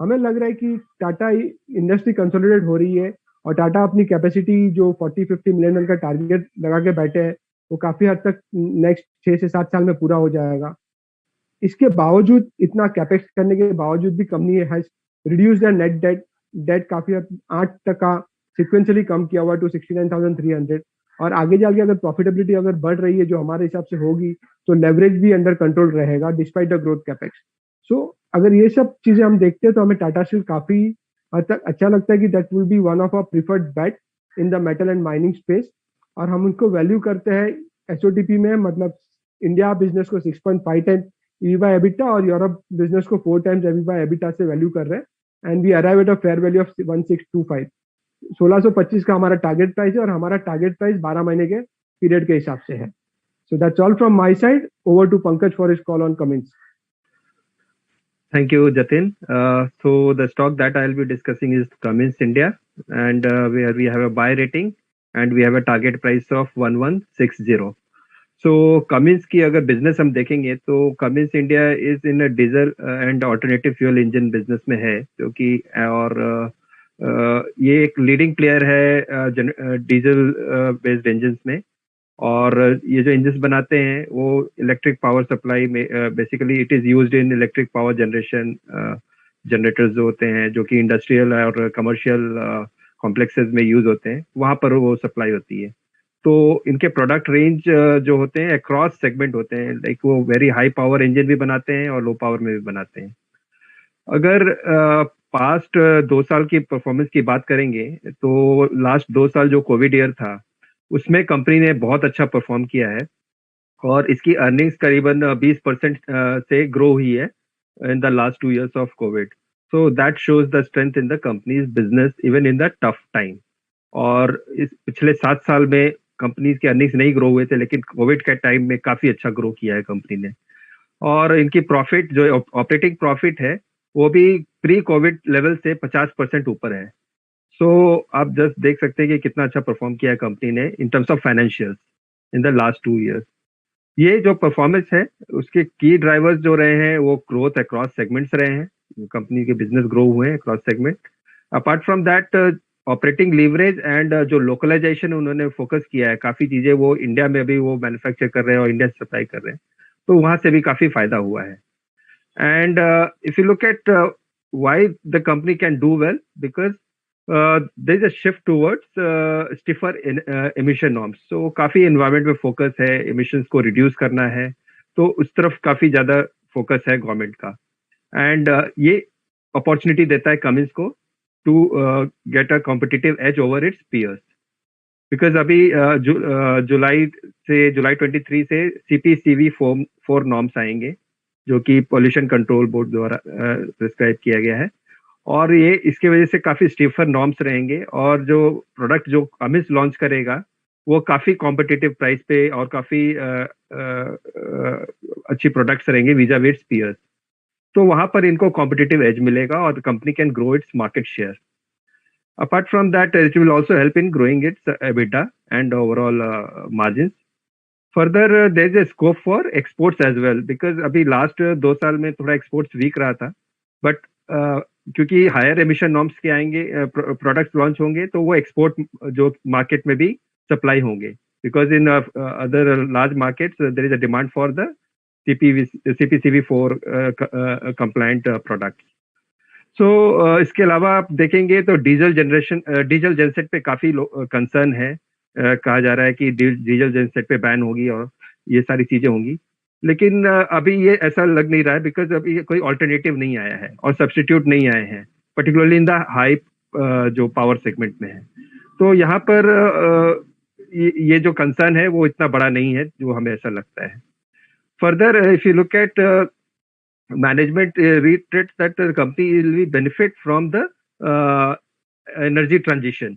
हमें लग रहा है कि टाटा इंडस्ट्री कंसोलिडेट हो रही है और टाटा अपनी कैपेसिटी जो 40-50 मिलियन टन का टारगेट लगा के बैठे हैं वो काफी हद तक नेक्स्ट 6 से 7 साल में पूरा हो जाएगा. इसके बावजूद, इतना कैपेक्स करने के बावजूद भी company has reduce the net date काफी 8% सिक्वेंशियली कम किया हुआ टू 69,300. और आगे जाके अगर प्रॉफिटेबिलिटी अगर बढ़ रही है जो हमारे हिसाब से होगी, तो लेवरेज भी अंडर कंट्रोल रहेगा डिस्पाइट द ग्रोथ कैपेक्स. सो अगर ये सब चीजें हम देखते हैं तो हमें टाटा स्टील काफी हद तक अच्छा लगता है कि that will be one of our preferred bet in the metal and mining space. और हम उनको वैल्यू करते हैं एसओटीपी में, मतलब इंडिया बिजनेस को 6.5 टाइम EV by EBITDA और यूरोप बिजनेस को 4 टाइम्स EV by EBITDA से वैल्यू कर रहे हैं, and we arrive at a fair value of 1625। 1625 का हमारा टारगेट प्राइस है और हमारा टारगेट प्राइस 12 महीने के पीरियड के हिसाब से है। So that's all from my side. Over to Pankaj for his call on Cummins. Thank you, Jatin. So the stock that I'll be discussing is Cummins India, and where we have a buy rating and we have a target price of 1160. So Cummins की अगर business हम देखेंगे तो Cummins India is in a diesel and alternative fuel engine business में है, जो कि और ये एक leading player है diesel based engines में। और ये जो इंजन्स बनाते हैं वो इलेक्ट्रिक पावर सप्लाई में basically it is used in electric power generation generators जो होते हैं, जो कि इंडस्ट्रियल और कमर्शियल कॉम्प्लेक्सेस में यूज होते हैं, वहां पर वो सप्लाई होती है। तो इनके प्रोडक्ट रेंज जो होते हैं अक्रॉस सेगमेंट होते हैं, लाइक वो वेरी हाई पावर इंजन भी बनाते हैं और लो पावर में भी बनाते हैं। अगर पास्ट 2 साल की परफॉर्मेंस की बात करेंगे तो लास्ट 2 साल जो कोविड ईयर था उसमें कंपनी ने बहुत अच्छा परफॉर्म किया है और इसकी अर्निंग्स करीबन 20% से ग्रो हुई है in the last 2 years of Covid. So that shows the strength in the companies business even in the tough time. और इस पिछले 7 साल में कंपनीज के अर्निंग्स नहीं ग्रो हुए थे, लेकिन कोविड के टाइम में काफी अच्छा ग्रो किया है कंपनी ने। और इनकी प्रॉफिट जो ऑपरेटिंग प्रॉफिट है वो भी प्री कोविड लेवल से 50% ऊपर है। सो आप जस्ट देख सकते हैं कि कितना अच्छा परफॉर्म किया है कंपनी ने in terms of financials in the last 2 years। ये जो परफॉर्मेंस है उसके की ड्राइवर्स जो रहे हैं वो ग्रोथ अक्रॉस सेगमेंट्स रहे हैं, कंपनी के बिजनेस ग्रो हुए हैं across segment. Apart from that operating leverage and जो लोकलाइजेशन उन्होंने फोकस किया है, काफी चीजें वो इंडिया में भी वो मैन्युफैक्चर कर रहे हैं और इंडिया से सप्लाई कर रहे हैं, तो वहां से भी काफी फायदा हुआ है। And if you look at why the company can do well, because there is a shift towards stiffer emission norms। so काफी environment में फोकस है, emissions को reduce करना है, तो उस तरफ काफी ज्यादा फोकस है गवर्नमेंट का। एंड ये अपॉर्चुनिटी देता है Cummins को to get a competitive edge over its peers, because अभी जुलाई 23 से CPCB 4 नॉर्म्स आएंगे, जो कि पॉल्यूशन कंट्रोल बोर्ड द्वारा प्रिस्क्राइब किया गया है। और ये इसके वजह से काफी स्टीफर नॉर्म्स रहेंगे और जो प्रोडक्ट जो Cummins लॉन्च करेगा वो काफी कॉम्पिटिटिव प्राइस पे और काफी अच्छी प्रोडक्ट्स रहेंगे विजा विट्स पीयर्स। तो वहां पर इनको कॉम्पिटिटिव एज मिलेगा और company can grow its market share. Apart from that it will also help in growing its EBITDA and overall margin. Further there is a scope for exports as well, because अभी लास्ट 2 साल में थोड़ा exports week रहा था, but क्योंकि higher emission norms के आएंगे प्रोडक्ट्स लॉन्च होंगे तो वो एक्सपोर्ट जो मार्केट में भी सप्लाई होंगे, because in other large markets there is a demand for the CPCB 4 compliant products. So इसके अलावा आप देखेंगे तो डीजल जनसेट पे काफी कंसर्न है। कहा जा रहा है कि डीजल जनसेट पे बैन होगी और ये सारी चीजें होंगी, लेकिन अभी ये ऐसा लग नहीं रहा है, बिकॉज अभी कोई ऑल्टरनेटिव नहीं आया है और सब्स्टिट्यूट नहीं आए हैं, पर्टिकुलरली इन द हाई जो पावर सेगमेंट में है। तो यहाँ पर ये जो कंसर्न है वो इतना बड़ा नहीं है जो हमें ऐसा लगता है। Further if you look at management reiterates that the company will be benefit from the energy transition.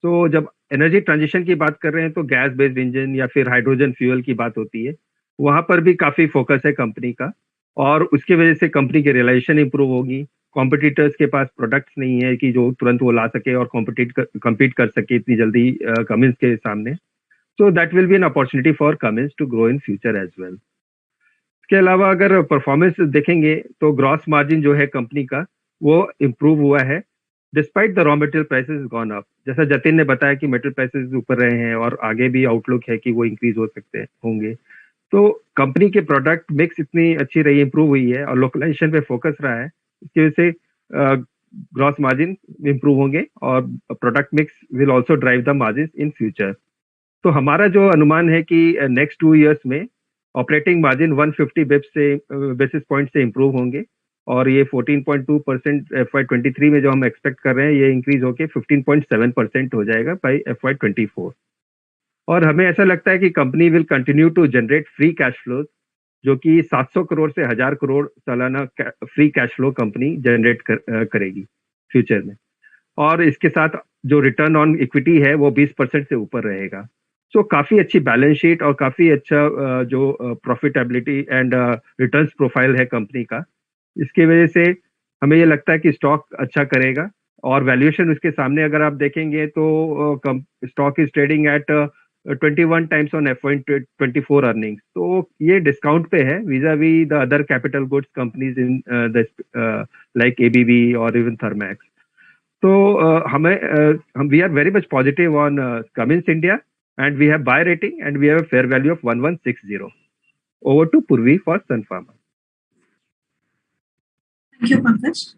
तो जब एनर्जी ट्रांजिशन की बात कर रहे हैं तो गैस बेस्ड इंजन या फिर हाइड्रोजन फ्यूल की बात होती है, वहां पर भी काफी फोकस है कंपनी का और उसकी वजह से कंपनी की रियलाइजेशन इंप्रूव होगी। कॉम्पिटिटर्स के पास प्रोडक्ट्स नहीं है कि जो तुरंत वो ला सके और कम्पीट कर सके इतनी जल्दी Cummins के सामने। So that will be an opportunity for Cummins to grow in future as well. इसके अलावा अगर परफॉर्मेंस देखेंगे तो ग्रॉस मार्जिन जो है कंपनी का वो इम्प्रूव हुआ है despite the raw material prices gone up. जैसा जतिन ने बताया कि मेटल प्राइसेस ऊपर रहे हैं और आगे भी आउटलुक है कि वो इंक्रीज हो सकते होंगे, तो कंपनी के प्रोडक्ट मिक्स इतनी अच्छी रही, इंप्रूव हुई है और लोकलाइजेशन पे फोकस रहा है, इसकी वजह से ग्रॉस मार्जिन इंप्रूव होंगे और product mix will also drive the margin in future. तो हमारा जो अनुमान है कि नेक्स्ट 2 years में ऑपरेटिंग मार्जिन 150 बेसिस पॉइंट से इंप्रूव होंगे और ये 14.2% FY23 में जो हम एक्सपेक्ट कर रहे हैं ये इंक्रीज होके 15.7% हो जाएगा बाय FY24। और हमें ऐसा लगता है कि company will continue to generate free cash flow, जो कि 700 करोड़ से 1000 करोड़ सालाना free cash flow company generate करेगी फ्यूचर में। और इसके साथ जो रिटर्न ऑन इक्विटी है वो 20% से ऊपर रहेगा। सो काफी अच्छी बैलेंस शीट और काफी अच्छा जो प्रॉफिटेबिलिटी एंड रिटर्न्स प्रोफाइल है कंपनी का। इसकी वजह से हमें ये लगता है कि स्टॉक अच्छा करेगा। और वैल्यूएशन उसके सामने अगर आप देखेंगे तो stock is trading at 21 times on FY24 earnings, तो ये डिस्काउंट पे है vis-a-vis the other capital goods companies in like ABB और इवन थर्मैक्स। तो हम we are very much positive on Cummins India and we have buy rating and we have a fair value of 1160. Over to Purvi for Sun Pharma. Thank you, Pankaj.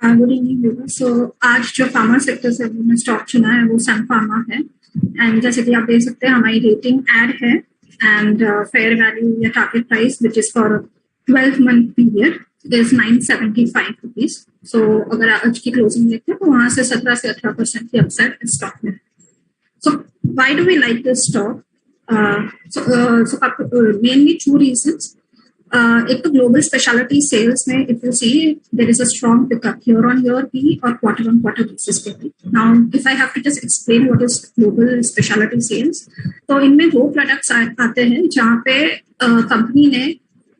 Good evening viewers. So आज जो pharma sector से हमने stock चुना है वो सन pharma है। And जैसे कि आप देख सकते हैं हमारी रेटिंग ऐड है एंड फेयर वैल्यू या target price which is for 12-month period is 975 rupees. So अगर आज की क्लोजिंग देखते हैं तो वहां से 17 से 18% की अपसाइड स्टॉक में। So why do we like this stock? Mainly 2 reasons. एक तो ग्लोबल स्पेशलिटी सेल्स में if you see there is a strong pickup year on year भी और क्वार्टर ऑन क्वार्टर बेसिस पे भी। Now if I have to just explain what is global speciality sales, तो इनमें वो प्रोडक्ट्स आते हैं जहाँ पे कंपनी ने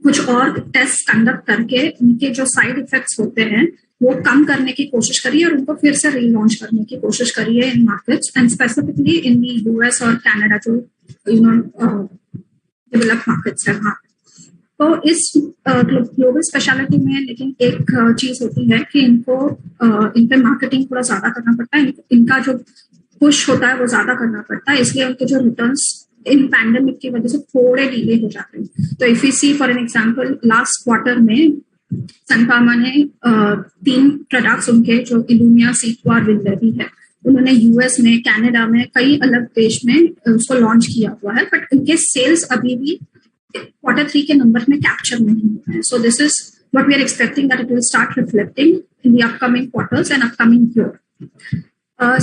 कुछ और टेस्ट कंडक्ट करके उनके जो साइड इफेक्ट्स होते हैं वो कम करने की कोशिश करी है और उनको फिर से रीलॉन्च करने की कोशिश करी है in markets and specifically in the US और कनाडा जो डेवलप मार्केट्स है वहाँ। तो इस ग्लोबल स्पेशलिटी में लेकिन एक चीज होती है कि इनको इन पे मार्केटिंग थोड़ा ज्यादा करना पड़ता है, इनका जो पुश होता है वो ज्यादा करना पड़ता है, इसलिए उनके जो रिटर्न्स इन पैंडेमिक की वजह से थोड़े डिले हो जाते हैं। तो if you see for an example last quarter में सन फार्मा ने 3 प्रोडक्ट्स उनके जो इलुमिया, सीक्वा, विंडरबी है उन्होंने US में, कनाडा में, कई अलग देश में उसको लॉन्च किया हुआ है, बट इनके सेल्स अभी भी Q3 के नंबर में कैप्चर नहीं हुआ है। So this is what we are expecting that it will start reflecting in the upcoming quarters and upcoming year.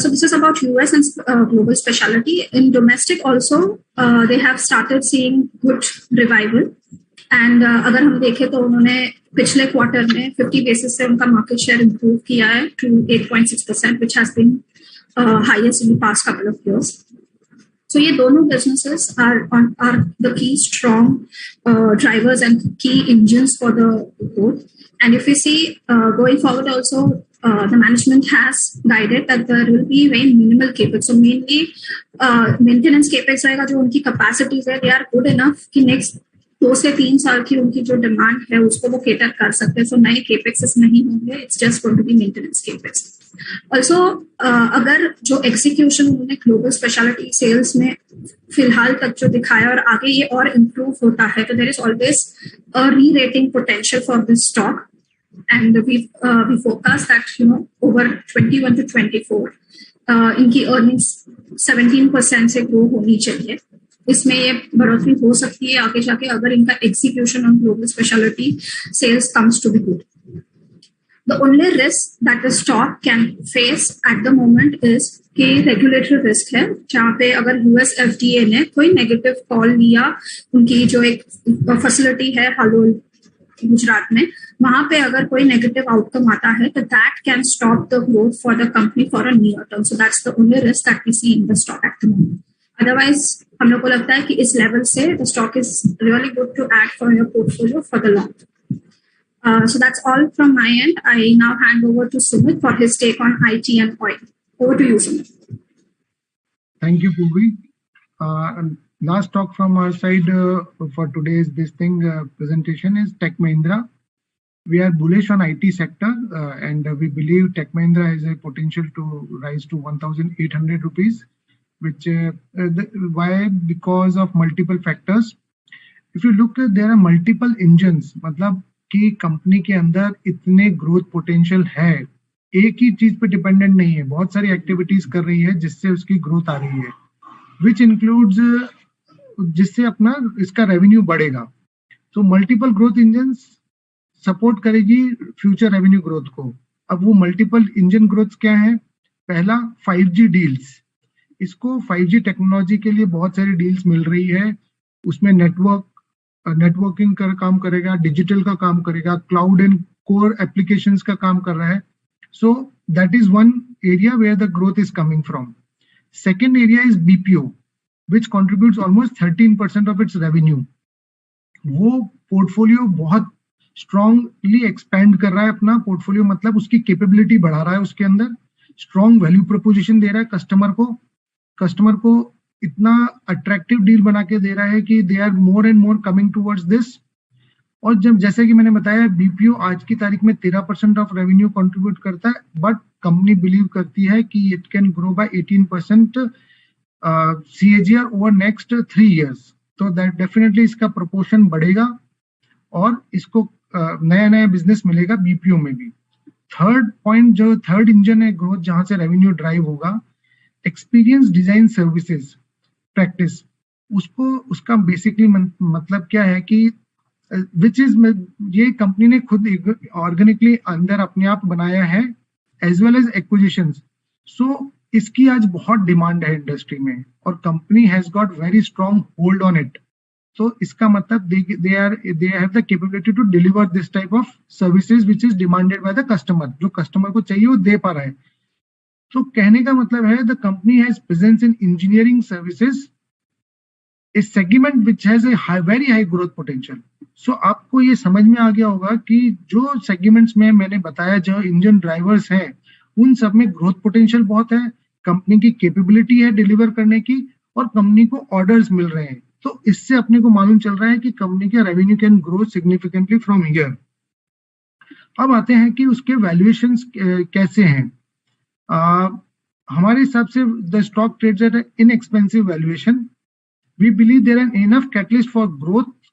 So this is about US and global specialty. In domestic also, they have started seeing good revival. And अगर हम देखें तो उन्होंने पिछले quarter में 50 basis से उनका market share improve किया है to 8.6%, which has been highest in the past couple of years. So ये दोनों businesses are the key strong drivers and key engines for the growth. And if we see going forward also, the management has guided that there will be very minimal capex. So mainly maintenance capex रहेगा, जो उनकी capacities है they are good enough कि next 2 से 3 साल की उनकी जो डिमांड है उसको वो केटर कर सकते हैं। सो नए केपेक्सेस नहीं होंगे, it's just going to be maintenance capex. Also अगर जो एग्जीक्यूशन उन्होंने ग्लोबल स्पेशलिटी सेल्स में फिलहाल तक जो दिखाया और आगे ये और इम्प्रूव होता है तो there is always a re rating potential for this stock and we forecast that over 21 to 24 इनकी अर्निंग्स 17% से ग्रो होनी चाहिए। इसमें ये बढ़ोतरी हो सकती है आगे जाके अगर इनका execution on global speciality sales comes to be good. The only risk that the stock can face at the moment is कि रेगुलेटरी रिस्क है, जहाँ पे अगर US FDA ने कोई नेगेटिव कॉल लिया उनकी जो एक फैसिलिटी है हालोल गुजरात में, वहां पे अगर कोई नेगेटिव आउटकम आता है तो that can stop the growth for the company for a near term. So that's the only risk that we see in the stock at the moment. Otherwise हम लोग को लगता है कि इस लेवल से the stock is really good to add for your portfolio for the long term. So that's all from my end. I now hand over to Sumit for his take on IT and oil. Over to you, Sumit. Thank you, Purvi. Last talk from our side for today's presentation is Tech Mahindra. We are bullish on IT sector and we believe Tech Mahindra has a potential to rise to 1,800 rupees, which why? Because of multiple factors. If you look, there are multiple engines. मतलब कि company के अंदर इतने growth potential है, एक ही चीज पे dependent नहीं है, बहुत सारी एक्टिविटीज कर रही है जिससे उसकी ग्रोथ आ रही है, विच इंक्लूड्स जिससे अपना इसका रेवेन्यू बढ़ेगा। तो मल्टीपल ग्रोथ इंजन सपोर्ट करेगी फ्यूचर रेवेन्यू ग्रोथ को। अब वो मल्टीपल इंजन ग्रोथ क्या है? पहला 5G डील्स, इसको 5G टेक्नोलॉजी के लिए बहुत सारी डील्स मिल रही है, उसमें नेटवर्किंग का काम करेगा, डिजिटल का काम करेगा, क्लाउड एंड कोर एप्लीकेशंस का काम कर रहा है. So that is one area where the growth is coming from. Second area is BPO, which contributes almost 13% of its revenue. वो पोर्टफोलियो बहुत स्ट्रांगली एक्सपेंड कर रहा है अपना पोर्टफोलियो, मतलब उसकी कैपेबिलिटी बढ़ा रहा है, उसके अंदर स्ट्रॉन्ग वैल्यू प्रोपोजिशन दे रहा है कस्टमर को इतना अट्रैक्टिव डील बना के दे रहा है कि they are more and more coming towards this. और जब जैसे कि मैंने बताया बीपीओ आज की तारीख में 13% ऑफ रेवेन्यू कंट्रीब्यूट करता है, बट कंपनी बिलीव करती है कि it can grow by 18% CAGR over next 3 years. तो दैट डेफिनेटली इसका प्रोपोर्शन बढ़ेगा और इसको नया नया बिजनेस मिलेगा बीपीओ में भी. थर्ड पॉइंट, जो थर्ड इंजन है ग्रोथ जहां से रेवेन्यू ड्राइव होगा, एक्सपीरियंस डिजाइन सर्विसेज प्रैक्टिस. उसका बेसिकली मतलब क्या है कि विच इज ये कंपनी ने खुद ऑर्गेनिकली अंदर अपने आप बनाया है, as well as acquisitions. So इसकी आज बहुत डिमांड है इंडस्ट्री में और company has got very strong hold on it. तो इसका मतलब they have the capability to deliver this type of services which is demanded by the customer. जो कस्टमर को चाहिए वो दे पा रहा है. तो कहने का मतलब है the company has presence in engineering services, a segment which has a very high growth potential. So आपको ये समझ में आ गया होगा कि जो सेगमेंट्स में मैंने बताया जो इंजन ड्राइवर्स हैं उन सब में ग्रोथ पोटेंशियल बहुत है, कंपनी की कैपेबिलिटी है डिलीवर करने की और कंपनी को ऑर्डर्स मिल रहे हैं. तो इससे अपने को मालूम चल रहा है कि कंपनी का revenue can grow significantly from here. अब आते हैं कि उसके वैल्यूएशंस कैसे हैं. हमारे हिसाब से the stock trades at inexpensive valuation. We believe there are enough catalyst for growth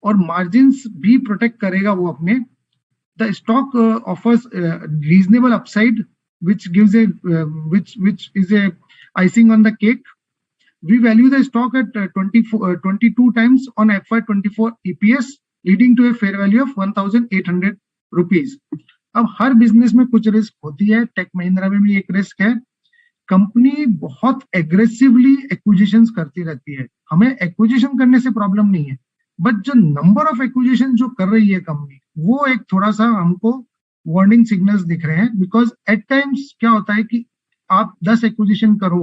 और margins भी protect करेगा वो अपने. The stock offers reasonable upside, which gives which is a icing on the cake. We value the stock at 22 times on FY24 EPS, leading to a fair value of 1,800 rupees. अब हर business में कुछ risk होती है, take Mahindra में भी एक risk है. Company बहुत एग्रेसिवली एक्विजिशंस करती रहती है. हमें एक्विजिशन करने से प्रॉब्लम नहीं है, बट जो नंबर ऑफ एक्विजिशन जो कर रही है कंपनी, वो एक थोड़ा सा हमको वार्निंग सिग्नल्स दिख रहे हैं. बिकॉज एट टाइम्स क्या होता है कि आप 10 एक्विजिशन करो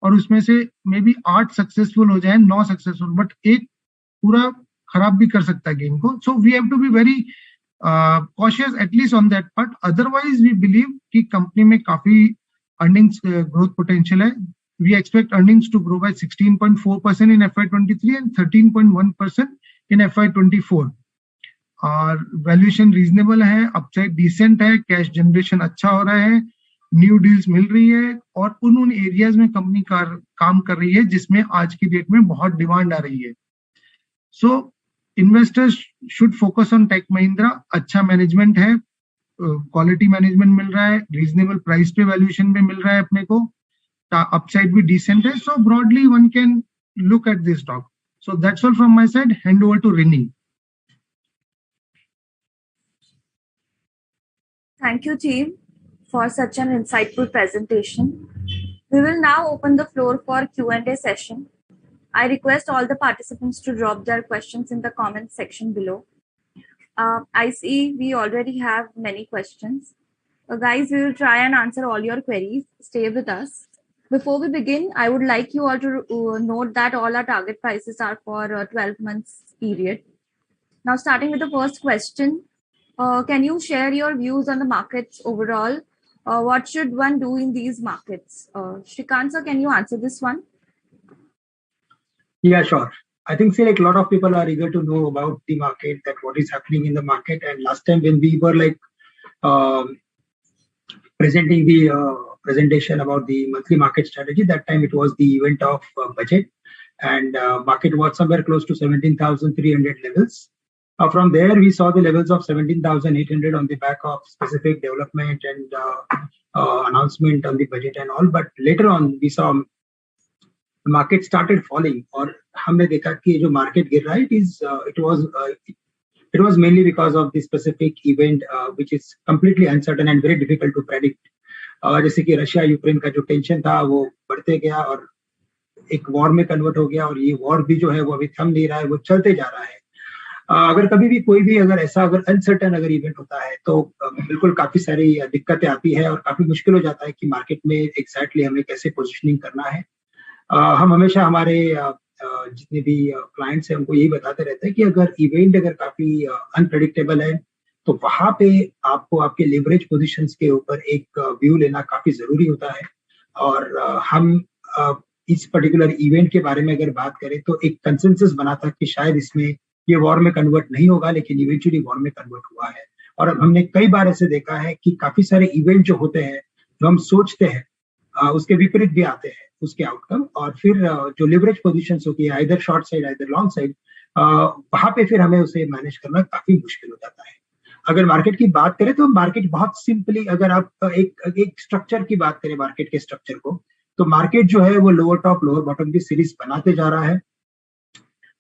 और उसमें से मे बी 8 सक्सेसफुल हो जाए, 9 सक्सेसफुल, बट एक पूरा खराब भी कर सकता है गेम को. So we have to be very cautious at least on that part. Otherwise we believe कि कंपनी में काफी earnings growth potential है. We expect earnings to grow by 16.4% in FY23 and 13.1% in FY24. और valuation reasonable है, upside decent है, cash generation अच्छा हो रहा है, new deals मिल रही है और उन एरियाज में कंपनी काम कर रही है जिसमें आज की डेट में बहुत डिमांड आ रही है. So investors should focus on Tech Mahindra. अच्छा मैनेजमेंट है, क्वालिटी मैनेजमेंट मिल रहा है, रीजनेबल प्राइस पे वैल्यूएशन पे मिल रहा है अपने को, अपसाइड भी डिसेंट है. So broadly one can look at this stock. So that's all from my side. Hand over to Rini. Thank you, team, for such an insightful presentation. We will now open the floor for Q&A session. I request all the participants to drop their questions in the comment section below. I see we already have many questions. Guys, we will try and answer all your queries. Stay with us. Before we begin, I would like you all to note that all our target prices are for a 12 months period. Now, starting with the first question, can you share your views on the markets overall? What should one do in these markets? Shrikant sir, can you answer this one? Yeah, sure. I think like a lot of people are eager to know about the market, that what is happening in the market. And last time when we were like presenting the presentation about the monthly market strategy, that time it was the event of budget, and market was somewhere close to 17,300 levels. From there we saw the levels of 17,800 on the back of specific development and announcement on the budget and all. But later on we saw market started falling और हमने देखा कि जो market गिर रहा है it was mainly because of the specific event which is completely uncertain and very difficult to predict. जैसे कि रशिया यूक्रेन का जो टेंशन था वो बढ़ते गया और एक वॉर में कन्वर्ट हो गया, और ये वॉर भी जो है वो अभी थम नहीं रहा है, वो चलते जा रहा है। अगर कभी भी कोई भी अगर ऐसा अगर अनसर्टन अगर इवेंट होता है तो बिल्कुल काफी सारी दिक्कतें आती है और काफी मुश्किल हो जाता है कि मार्केट में एग्जैक्टली हमें कैसे पोजिशनिंग करना है। हम हमेशा हमारे जितने भी क्लाइंट्स हैं उनको यही बताते रहते हैं कि अगर इवेंट अगर काफी अनप्रेडिक्टेबल है तो वहां पे आपको आपके लिवरेज पोजीशंस के ऊपर एक व्यू लेना काफी जरूरी होता है। और हम इस पर्टिकुलर इवेंट के बारे में अगर बात करें तो एक कंसेंसस बना था कि शायद इसमें ये वॉर में कन्वर्ट नहीं होगा, लेकिन इवेंचुअली वॉर में कन्वर्ट हुआ है। और अब हमने कई बार ऐसे देखा है कि काफी सारे इवेंट जो होते हैं जो हम सोचते हैं उसके विपरीत भी आते हैं उसके आउटकम, और फिर जो लिवरेज पोजीशंस होती है either short side either long side, वहां पे फिर हमें उसे मैनेज करना काफी मुश्किल हो जाता है। अगर मार्केट की बात करें तो मार्केट बहुत सिंपली, अगर आप एक स्ट्रक्चर की बात करें मार्केट के स्ट्रक्चर को, तो मार्केट जो है वो लोअर टॉप लोअर बॉटम की सीरीज बनाते जा रहा है।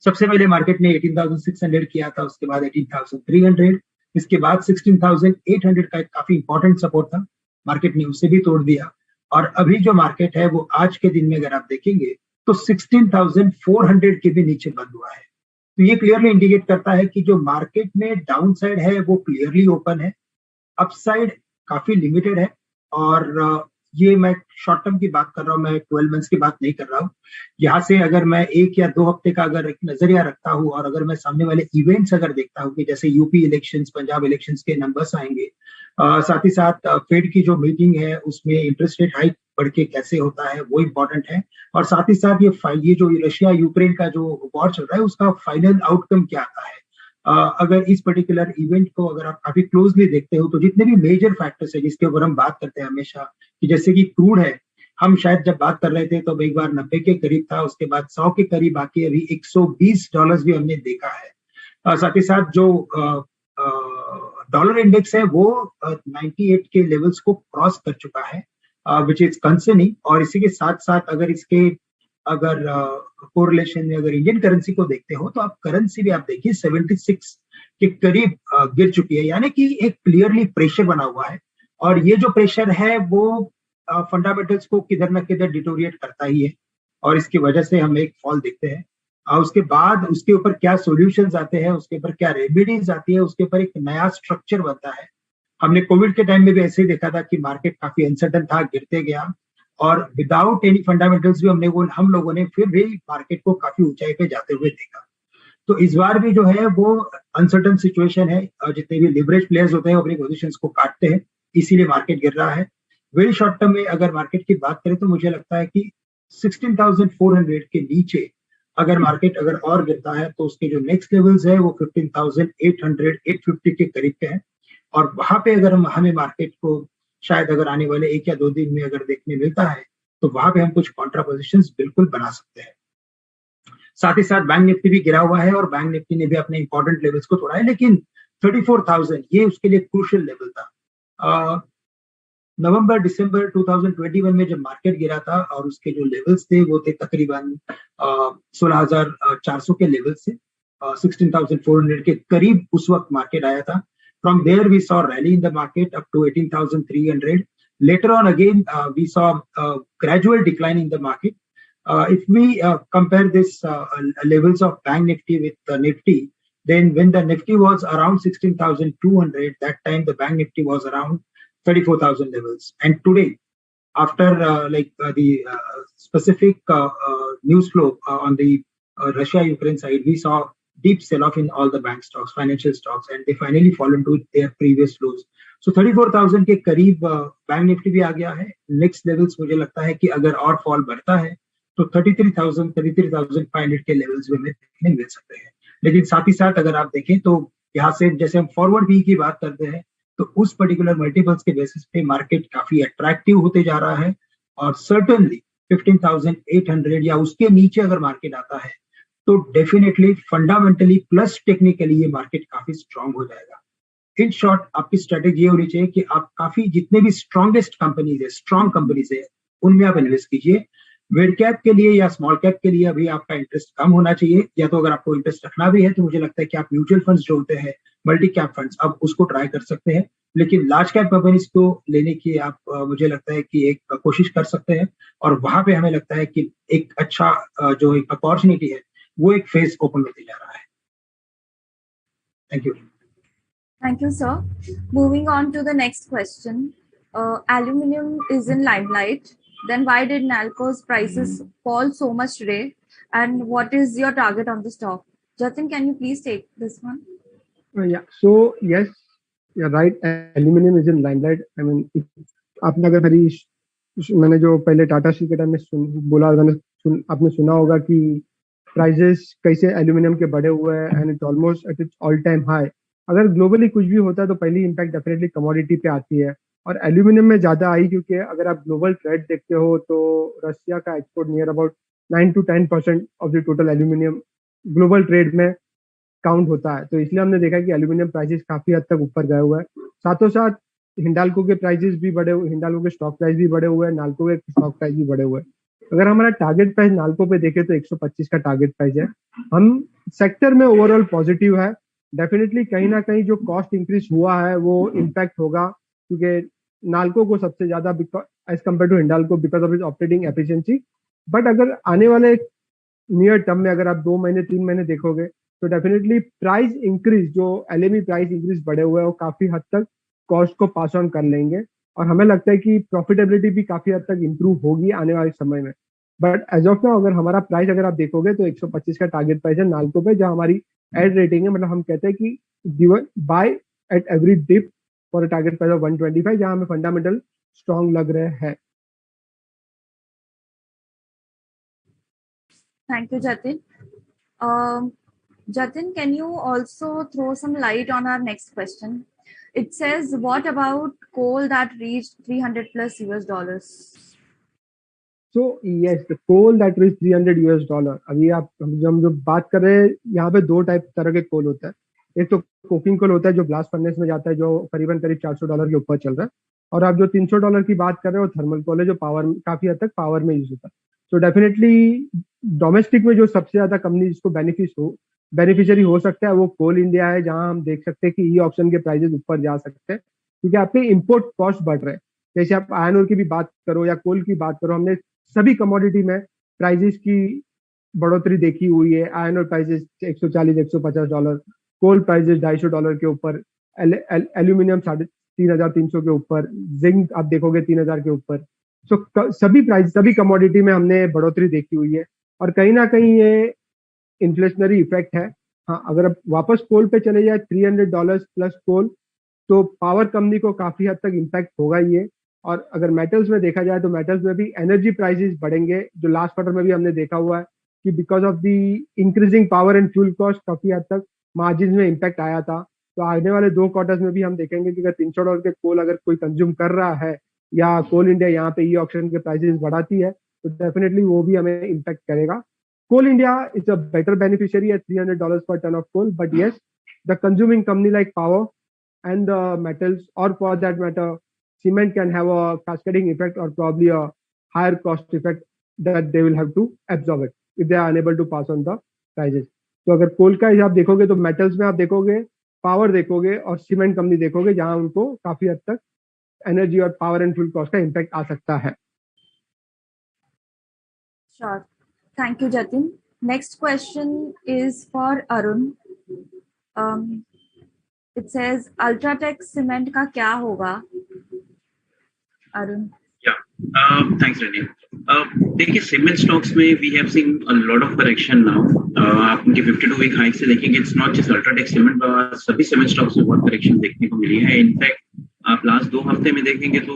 सबसे पहले मार्केट ने 18,600 किया था, उसके बाद 18,300, इसके बाद 16,800 का एक काफी इंपॉर्टेंट सपोर्ट था, मार्केट ने उसे भी तोड़ दिया। और अभी जो मार्केट है वो आज के दिन में अगर आप देखेंगे तो 16,400 के भी नीचे बंद हुआ है। तो ये क्लियरली इंडिकेट करता है कि जो मार्केट में डाउन साइड है वो क्लियरली ओपन है, अपसाइड काफी लिमिटेड है। और ये मैं शॉर्ट टर्म की बात कर रहा हूँ, मैं 12 मंथ्स की बात नहीं कर रहा हूँ। यहाँ से अगर मैं 1 या 2 हफ्ते का अगर एक नजरिया रखता हूँ और अगर मैं सामने वाले इवेंट्स अगर देखता हूँ कि जैसे यूपी इलेक्शंस, पंजाब इलेक्शंस के नंबर्स आएंगे, साथ ही साथ फेड की जो मीटिंग है उसमें इंटरेस्ट रेट हाइक बढ़ के कैसे होता है वो इम्पोर्टेंट है, और साथ ही साथ ये जो रशिया यूक्रेन का जो वॉर चल रहा है उसका फाइनल आउटकम क्या आता है। अगर इस पर्टिकुलर इवेंट को अगर आप काफी क्लोजली देखते हो तो जितने भी मेजर फैक्टर्स है जिसके ऊपर हम बात करते हैं हमेशा, कि जैसे कि क्रूड है, हम शायद जब बात कर रहे थे तो एक बार 90 के करीब था, उसके बाद 100 के करीब आके अभी $120 भी हमने देखा है। साथ ही साथ जो डॉलर इंडेक्स है वो 98 के लेवल्स को क्रॉस कर चुका है, विच इज कंसर्निंग। और इसी के साथ साथ अगर इसके अगर कोरिलेशन में अगर इंडियन करेंसी को देखते हो तो आप करेंसी भी आप देखिए 76 के करीब गिर चुकी है, यानी कि एक क्लियरली प्रेशर बना हुआ है। और ये जो प्रेशर है वो फंडामेंटल्स को किधर न किधर डिटोरिएट करता ही है, और इसकी वजह से हम एक फॉल देखते हैं। उसके बाद उसके ऊपर क्या सॉल्यूशंस आते हैं, उसके ऊपर क्या रेमेडीज आती है, उसके ऊपर एक नया स्ट्रक्चर बनता है। हमने कोविड के टाइम में भी ऐसे ही देखा था कि मार्केट काफी अनसर्टन था, गिरते गया, और विदाउट एनी फंडामेंटल्स भी हम लोगों ने फिर भी मार्केट को काफी ऊंचाई पे जाते हुए देखा। तो इस बार भी जो है वो अनसर्टन सिचुएशन है, जितने भी लिवरेज प्लेयर्स होते हैं अपनी पोजीशंस को काटते हैं, इसीलिए मार्केट गिर रहा है। वेरी शॉर्ट टर्म में अगर मार्केट की बात करें तो मुझे लगता है कि 16,400 के नीचे अगर मार्केट अगर और गिरता है तो उसके जो नेक्स्ट लेवल्स है वो 15,800 850 के करीब के हैं, और वहां पे अगर हमें मार्केट को शायद अगर आने वाले 1 या 2 दिन में अगर देखने मिलता है तो वहां पे हम कुछ कॉन्ट्रा पोजिशंस बिल्कुल बना सकते हैं। साथ ही साथ बैंक निफ्टी भी गिरा हुआ है, और बैंक निफ्टी ने भी अपने इंपॉर्टेंट लेवल्स को तोड़ा है, लेकिन 34,000 ये उसके लिए क्रूशियल लेवल था। नवंबर दिसंबर 2021 में जब मार्केट गिरा था और उसके जो लेवल्स थे वो थे तकरीबन 16,400 के लेवल्स से 16,400 के करीब उस वक्त मार्केट आया था। From there we saw rally in the market up to 18,300. Later on again we saw gradual decline in the market. If we compare this levels of bank nifty with Nifty, then when the Nifty was around 16,200, that time the bank nifty was around 34,000 levels. And today, after the specific news flow on the Russia-Ukraine side, we saw deep sell-off in all the bank stocks, financial stocks, and they finally fall into their previous lows. So 34,000 के करीब bank Nifty भी आ गया है। Next levels मुझे लगता है कि अगर और फॉल बढ़ता है तो 33,000 33,500 के लेवल्स में देखने मिल सकते हैं। लेकिन साथ ही साथ अगर आप देखें तो यहाँ से जैसे हम फॉरवर्ड पी की बात करते हैं तो उस पर्टिकुलर मल्टीपल्स के बेसिस पे मार्केट काफी अट्रैक्टिव होते जा रहा है, और सर्टनली 15,800 या उसके नीचे अगर मार्केट आता है तो डेफिनेटली फंडामेंटली प्लस टेक्निकली ये मार्केट काफी स्ट्रांग हो जाएगा। इन शॉर्ट आपकी स्ट्रेटेजी ये होनी चाहिए कि आप काफी जितने भी स्ट्रॉन्गेस्ट कंपनीज है, स्ट्रॉन्ग कंपनीज है, उनमें आप इन्वेस्ट कीजिए। मिड कैप के लिए या स्मॉल कैप के लिए अभी आपका इंटरेस्ट कम होना चाहिए, या तो अगर आपको इंटरेस्ट रखना भी है तो मुझे लगता है कि आप म्यूचुअल फंड्स जो होते हैं, मल्टी कैप फंड्स, अब उसको ट्राई कर सकते हैं। लेकिन लार्ज कैप कंपनीज को लेने की आप मुझे लगता है कि एक कोशिश कर सकते हैं, और वहां पे हमें लगता है कि एक अच्छा जो एक अपॉर्चुनिटी है वो एक फेज ओपन होते जा रहा है. Thank you. Thank you, sir. Moving on to the next question. Aluminum is in limelight. Then why did Nalco's prices fall so much today? And what is your target on the stock? Jatin, can you please take this one? Yeah. So yes, you're right. Aluminum is in limelight. I mean, आपने अगर मैंने जो पहले Tata steel के time में बोला, आपने सुना होगा कि प्राइजेस कैसे एल्यूमिनियम के बढ़े हुए हैं and it's almost at its all time high. अगर ग्लोबली कुछ भी होता है तो पहली इम्पैक्ट डेफिनेटली कमोडिटी पे आती है, और एल्यूमिनियम में ज्यादा आई क्योंकि अगर आप ग्लोबल ट्रेड देखते हो तो रशिया का export near about 9 to 10% of the total aluminium global trade में काउंट होता है. तो इसलिए हमने देखा कि एल्यूमिनियम प्राइसेस काफी हद तक ऊपर गए हुए हैं. साथों साथ हिंडाल्को के प्राइसेस भी बढ़े हुए, हिंडाल्को के स्टॉक प्राइस भी बढ़े हुए हैं, नाल्को के स्टॉक प्राइस भी बढ़े हुए हैं. अगर हमारा टारगेट प्राइस नाल्को पे देखें तो 125 का टारगेट प्राइस है. हम सेक्टर में ओवरऑल पॉजिटिव है. डेफिनेटली कहीं ना कहीं जो कॉस्ट इंक्रीज हुआ है वो इम्पैक्ट होगा, क्योंकि नाल्को को सबसे ज्यादा as compare to Hindalco because of is operating efficiency. But अगर आने वाले नियर टर्म में अगर आप 2 महीने 3 महीने देखोगे तो डेफिनेटली प्राइस इंक्रीज, जो एलएमई प्राइस इंक्रीज बढ़े हुए हैं वो काफी हद तक कॉस्ट को पास ऑन कर लेंगे, और हमें लगता है कि प्रॉफिटेबिलिटी भी काफी हद तक इंप्रूव होगी आने वाले समय में. बट एज ऑफ नाउ अगर हमारा प्राइस अगर आप देखोगे तो 125 का टारगेट प्राइस है नाल्को पे, जहां हमारी एड रेटिंग है. मतलब हम कहते हैं कि buy at every dip for a target price of 125, जहां हमें फंडामेंटल स्ट्रॉन्ग लग रहे हैं. Thank you, Jatin. Jatin, can you also throw some light on our next question? It says, what about coal that reached 300 plus US dollars? So yes, the coal that reached 300 US dollar. अभी हम जो बात कर रहे हैं यहाँ पे दो तरह के कोल होता है. एक तो कोकिंग कोल होता है जो ब्लास्ट फर्नेस में जाता है, जो करीब $400 के ऊपर चल रहा है, और आप जो $300 की बात कर रहे हो थर्मल कोल है जो पावर काफी हद तक पावर में यूज होता है. तो डेफिनेटली डोमेस्टिक में जो सबसे ज्यादा कंपनी जिसको बेनिफिशियरी हो सकता है वो कोल इंडिया है, जहां हम देख सकते हैं कि ई ऑप्शन के प्राइसेस ऊपर जा सकते हैं क्योंकि आपके इंपोर्ट कॉस्ट बढ़ रहे हैं. जैसे आप आयरन ओर की भी बात करो या कोल की बात करो, हमने सभी कमोडिटी में प्राइसेस की बढ़ोतरी देखी हुई है. आयरन ओर प्राइसेस $140-150, कोल प्राइसेस $250 के ऊपर, एल्यूमिनियम 3,300 के ऊपर, जिंक आप देखोगे 3,000 के ऊपर. सो सभी कमोडिटी में हमने बढ़ोतरी देखी हुई है, और कहीं ना कहीं ये इन्फ्लेशनरी इफेक्ट है. हाँ, अगर आप वापस कोल पे चले जाए $300 प्लस कोल, तो पावर कंपनी को काफी हद तक इम्पैक्ट होगा ये. और अगर मेटल्स में देखा जाए तो मेटल्स में भी एनर्जी प्राइसेस बढ़ेंगे, जो लास्ट क्वार्टर में भी हमने देखा हुआ है कि because of the increasing power and fuel cost काफी हद तक मार्जिन में इम्पैक्ट आया था. तो आने वाले 2 क्वार्टर्स में भी हम देखेंगे कि अगर $300 के कोल अगर कोई कंज्यूम कर रहा है या कोल इंडिया यहाँ पे ई ऑक्शन के प्राइसेस बढ़ाती है तो डेफिनेटली वो भी हमें इम्पैक्ट करेगा. Coal India is a better beneficiary at $300 per ton of coal, but yes, the consuming company like power and the metals, or for that matter, cement can have a cascading effect or probably a higher cost effect that they will have to absorb it if they are unable to pass on the prices. तो अगर कोल का हिसाब देखोगे तो metals में आप देखोगे, power देखोगे और सीमेंट कंपनी देखोगे, जहां उनको काफी हद तक एनर्जी और पावर एंड फ्यूल कॉस्ट का इम्पैक्ट आ सकता है. Sure. Thank you, Jatin. Next question is for Arun. It says, Ultratech cement का क्या होगा? Arun. Yeah. Thanks, Renee. देखिए सीमेंट स्टॉक्स में we have seen a lot of correction now. आप उनके 52 वीक हाइक से देखेंगे, it's not just UltraTech cement, सभी सीमेंट स्टॉक्स में बहुत करेक्शन देखने को मिली है. इनफैक्ट आप लास्ट 2 हफ्ते में देखेंगे तो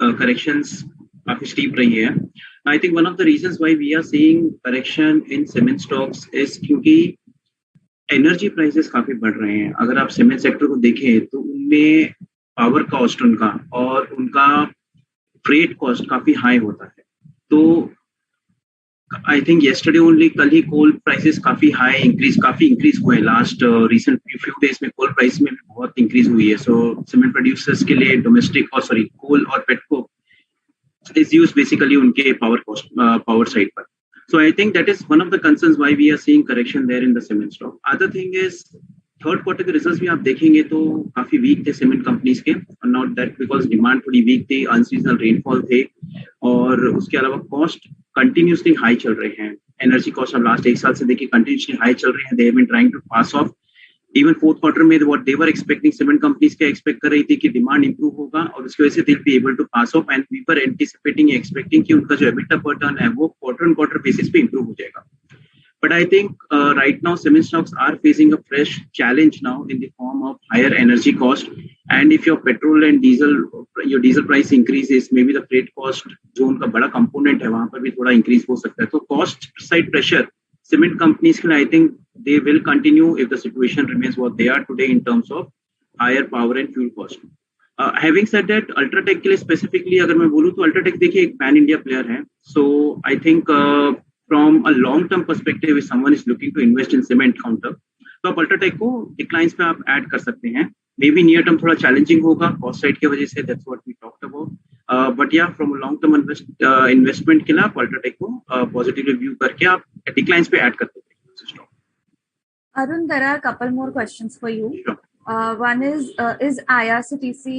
करेक्शंस काफी स्टीप रही है. I think one of the reasons why we are seeing correction in cement stocks is क्योंकि एनर्जी प्राइसेस काफी बढ़ रहे हैं. अगर आप सीमेंट सेक्टर को देखें तो उनमें पावर कॉस्ट उनका और उनका फ्रेट कॉस्ट काफी हाई होता है. तो आई थिंक येस्टरडे ओनली, कल ही कोल प्राइसेस काफी इंक्रीज हुए हैं. लास्ट रिसेंट फ्यू डेज में कोल प्राइस में भी बहुत इंक्रीज हुई है. सो सीमेंट प्रोड्यूसर्स के लिए डोमेस्टिक और कोल और पेटको is used basically उनके power side पर. So I think that is one of the concerns why we are seeing correction there in the cement stock. Other thing is third quarter के results भी आप देखेंगे तो काफी वीक थे cement companies के, नॉट दैट बिकॉज डिमांड थोड़ी week थी, अनसीजनल रेनफॉल थे, और उसके अलावा कॉस्ट कंटिन्यूसली हाई चल रहे हैं। एनर्जी कॉस्ट अब लास्ट एक साल से देखिए कंटिन्यूसली हाई चल रहे हैं। They have been trying to pass off. Even fourth quarter में what they were expecting, cement companies क्या एक्सपेक्ट कर रही थी कि डिमांड इंप्रूव होगा और उसकी वजह से they will be able to pass off, and we were anticipating expecting कि उनका जो एबिटा पर टन है वो क्वार्टर ऑन क्वार्टर बेसिस पे इंप्रूव हो जाएगा। But I think right now cement stocks are facing a fresh challenge now in the form of higher energy cost. And if your petrol and diesel, your diesel price increases, maybe the freight cost जो उनका बड़ा component है वहां पर भी थोड़ा increase हो सकता है। तो cost side pressure cement companies के लिए I think they will continue if the situation remains what they are today in terms of higher power and fuel cost. Having said that, Ultratech के लिए specifically अगर मैं बोलूँ तो Ultratech देखिए एक pan India player है। So I think from a long term perspective, if someone is looking to invest in cement counter, तो आप अल्ट्राटेक को डिक्लाइंस पे आप ऐड कर सकते हैं। मे बी नियर टर्म थोड़ा चैलेंजिंग होगा कॉस्ट साइड की वजह से, that's what we talked about, but या फ्रॉम लॉन्ग टर्म इन्वेस्टमेंट के लिए आप अल्ट्राटेक को पॉजिटिवली व्यू करके आप डिक्लाइंस पे ऐड कर सकते हैं। Arun, there are a couple more questions for you. Sure. One is IRCTC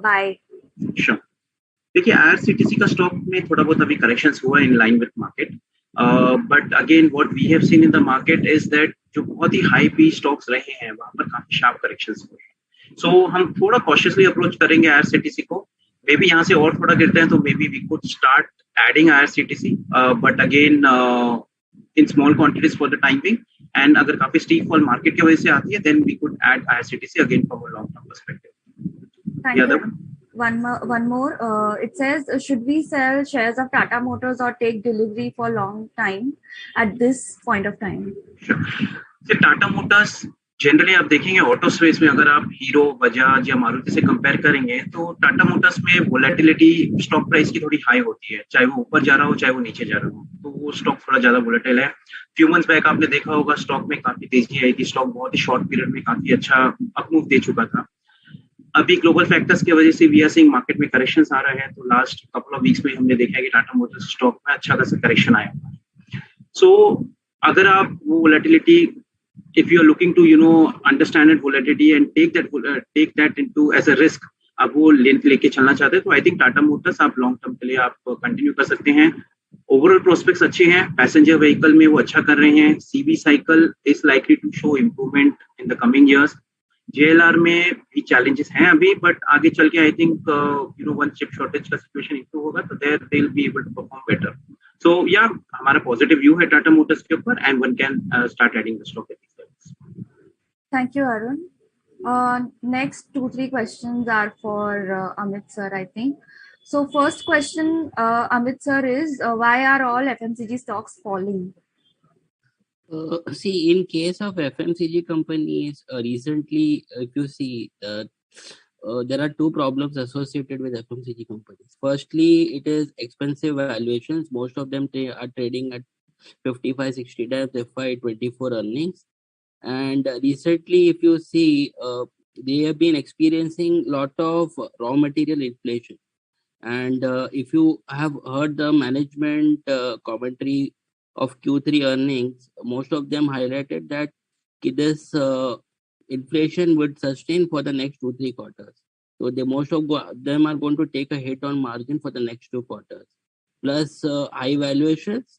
buy? Sure. देखिए IRCTC का स्टॉक में थोड़ा बहुत अभी करेक्शंस हुआ in line with market, but again what we have seen in the market is that जो बहुत ही high P stocks रहे हैं वहां पर काफी शार्प करेक्शंस हुए हैं। सो हम थोड़ा कॉशियसली अप्रोच करेंगे IRCTC को। मे बी यहाँ से और थोड़ा गिरते हैं तो maybe we could start adding IRCTC, but again in small quantities for the time being, and अगर काफी स्टीप फॉल मार्केट की वजह से आती है then we could add IRCTC again from a long term perspective. Thank you. One more. It says, should we sell shares of Tata Motors or take delivery for long time at this point of time? Sure. Tata Motors generally आप देखेंगे auto space में अगर आप hero, Bajaj या मारुति से compare करेंगे तो Tata Motors में वोलेटिलिटी स्टॉक प्राइस की थोड़ी हाई होती है, चाहे वो ऊपर जा रहा हो चाहे वो नीचे जा रहा हो, तो वो स्टॉक थोड़ा ज्यादा वोलेटाइल है। फ्यू मंथ्स बैक आपने देखा होगा स्टॉक में काफी तेजी आई थी, स्टॉक बहुत ही शॉर्ट पीरियड में काफी अच्छा अपमूव दे चुका था। अभी ग्लोबल फैक्टर्स की वजह से वी आर सीइंग मार्केट में करेक्शंस आ रहे हैं, तो लास्ट कपल ऑफ वीक्स में हमने देखा है कि टाटा मोटर्स स्टॉक में अच्छा खासा करेक्शन आया हुआ है। सो अगर आप वो volatility, if you are looking to understand that volatility and take that into as a risk, आप वो लेके चलना चाहते हैं तो आई थिंक टाटा मोटर्स आप लॉन्ग टर्म के लिए आप कंटिन्यू कर सकते हैं। ओवरऑल प्रोस्पेक्ट्स अच्छे हैं, पैसेंजर व्हीकल में वो अच्छा कर रहे हैं, CV cycle is likely to show improvement in the coming years. JLR में भी चैलेंजेस हैं अभी, बट आगे चल के I think one chip shortage का सिचुएशन इंप्रूव होगा तो there they will be able to perform better. So yeah हमारा पॉजिटिव व्यू है टाटा मोटर्स के ऊपर and one can start adding the stock at this levels. Thank you, Arun. Next 2-3 questions are for Amit sir, I think. So first question, Amit sir, is why are all FMCG stocks falling? See, in case of FMCG companies, recently, if you see, there are two problems associated with FMCG companies. Firstly, it is expensive valuations. Most of them are trading at 55-60 times FY24 earnings. And recently, if you see, they have been experiencing lot of raw material inflation. And if you have heard the management commentary of Q3 earnings, most of them highlighted that this inflation would sustain for the next 2-3 quarters. So most of them are going to take a hit on margin for the next 2 quarters. Plus high valuations.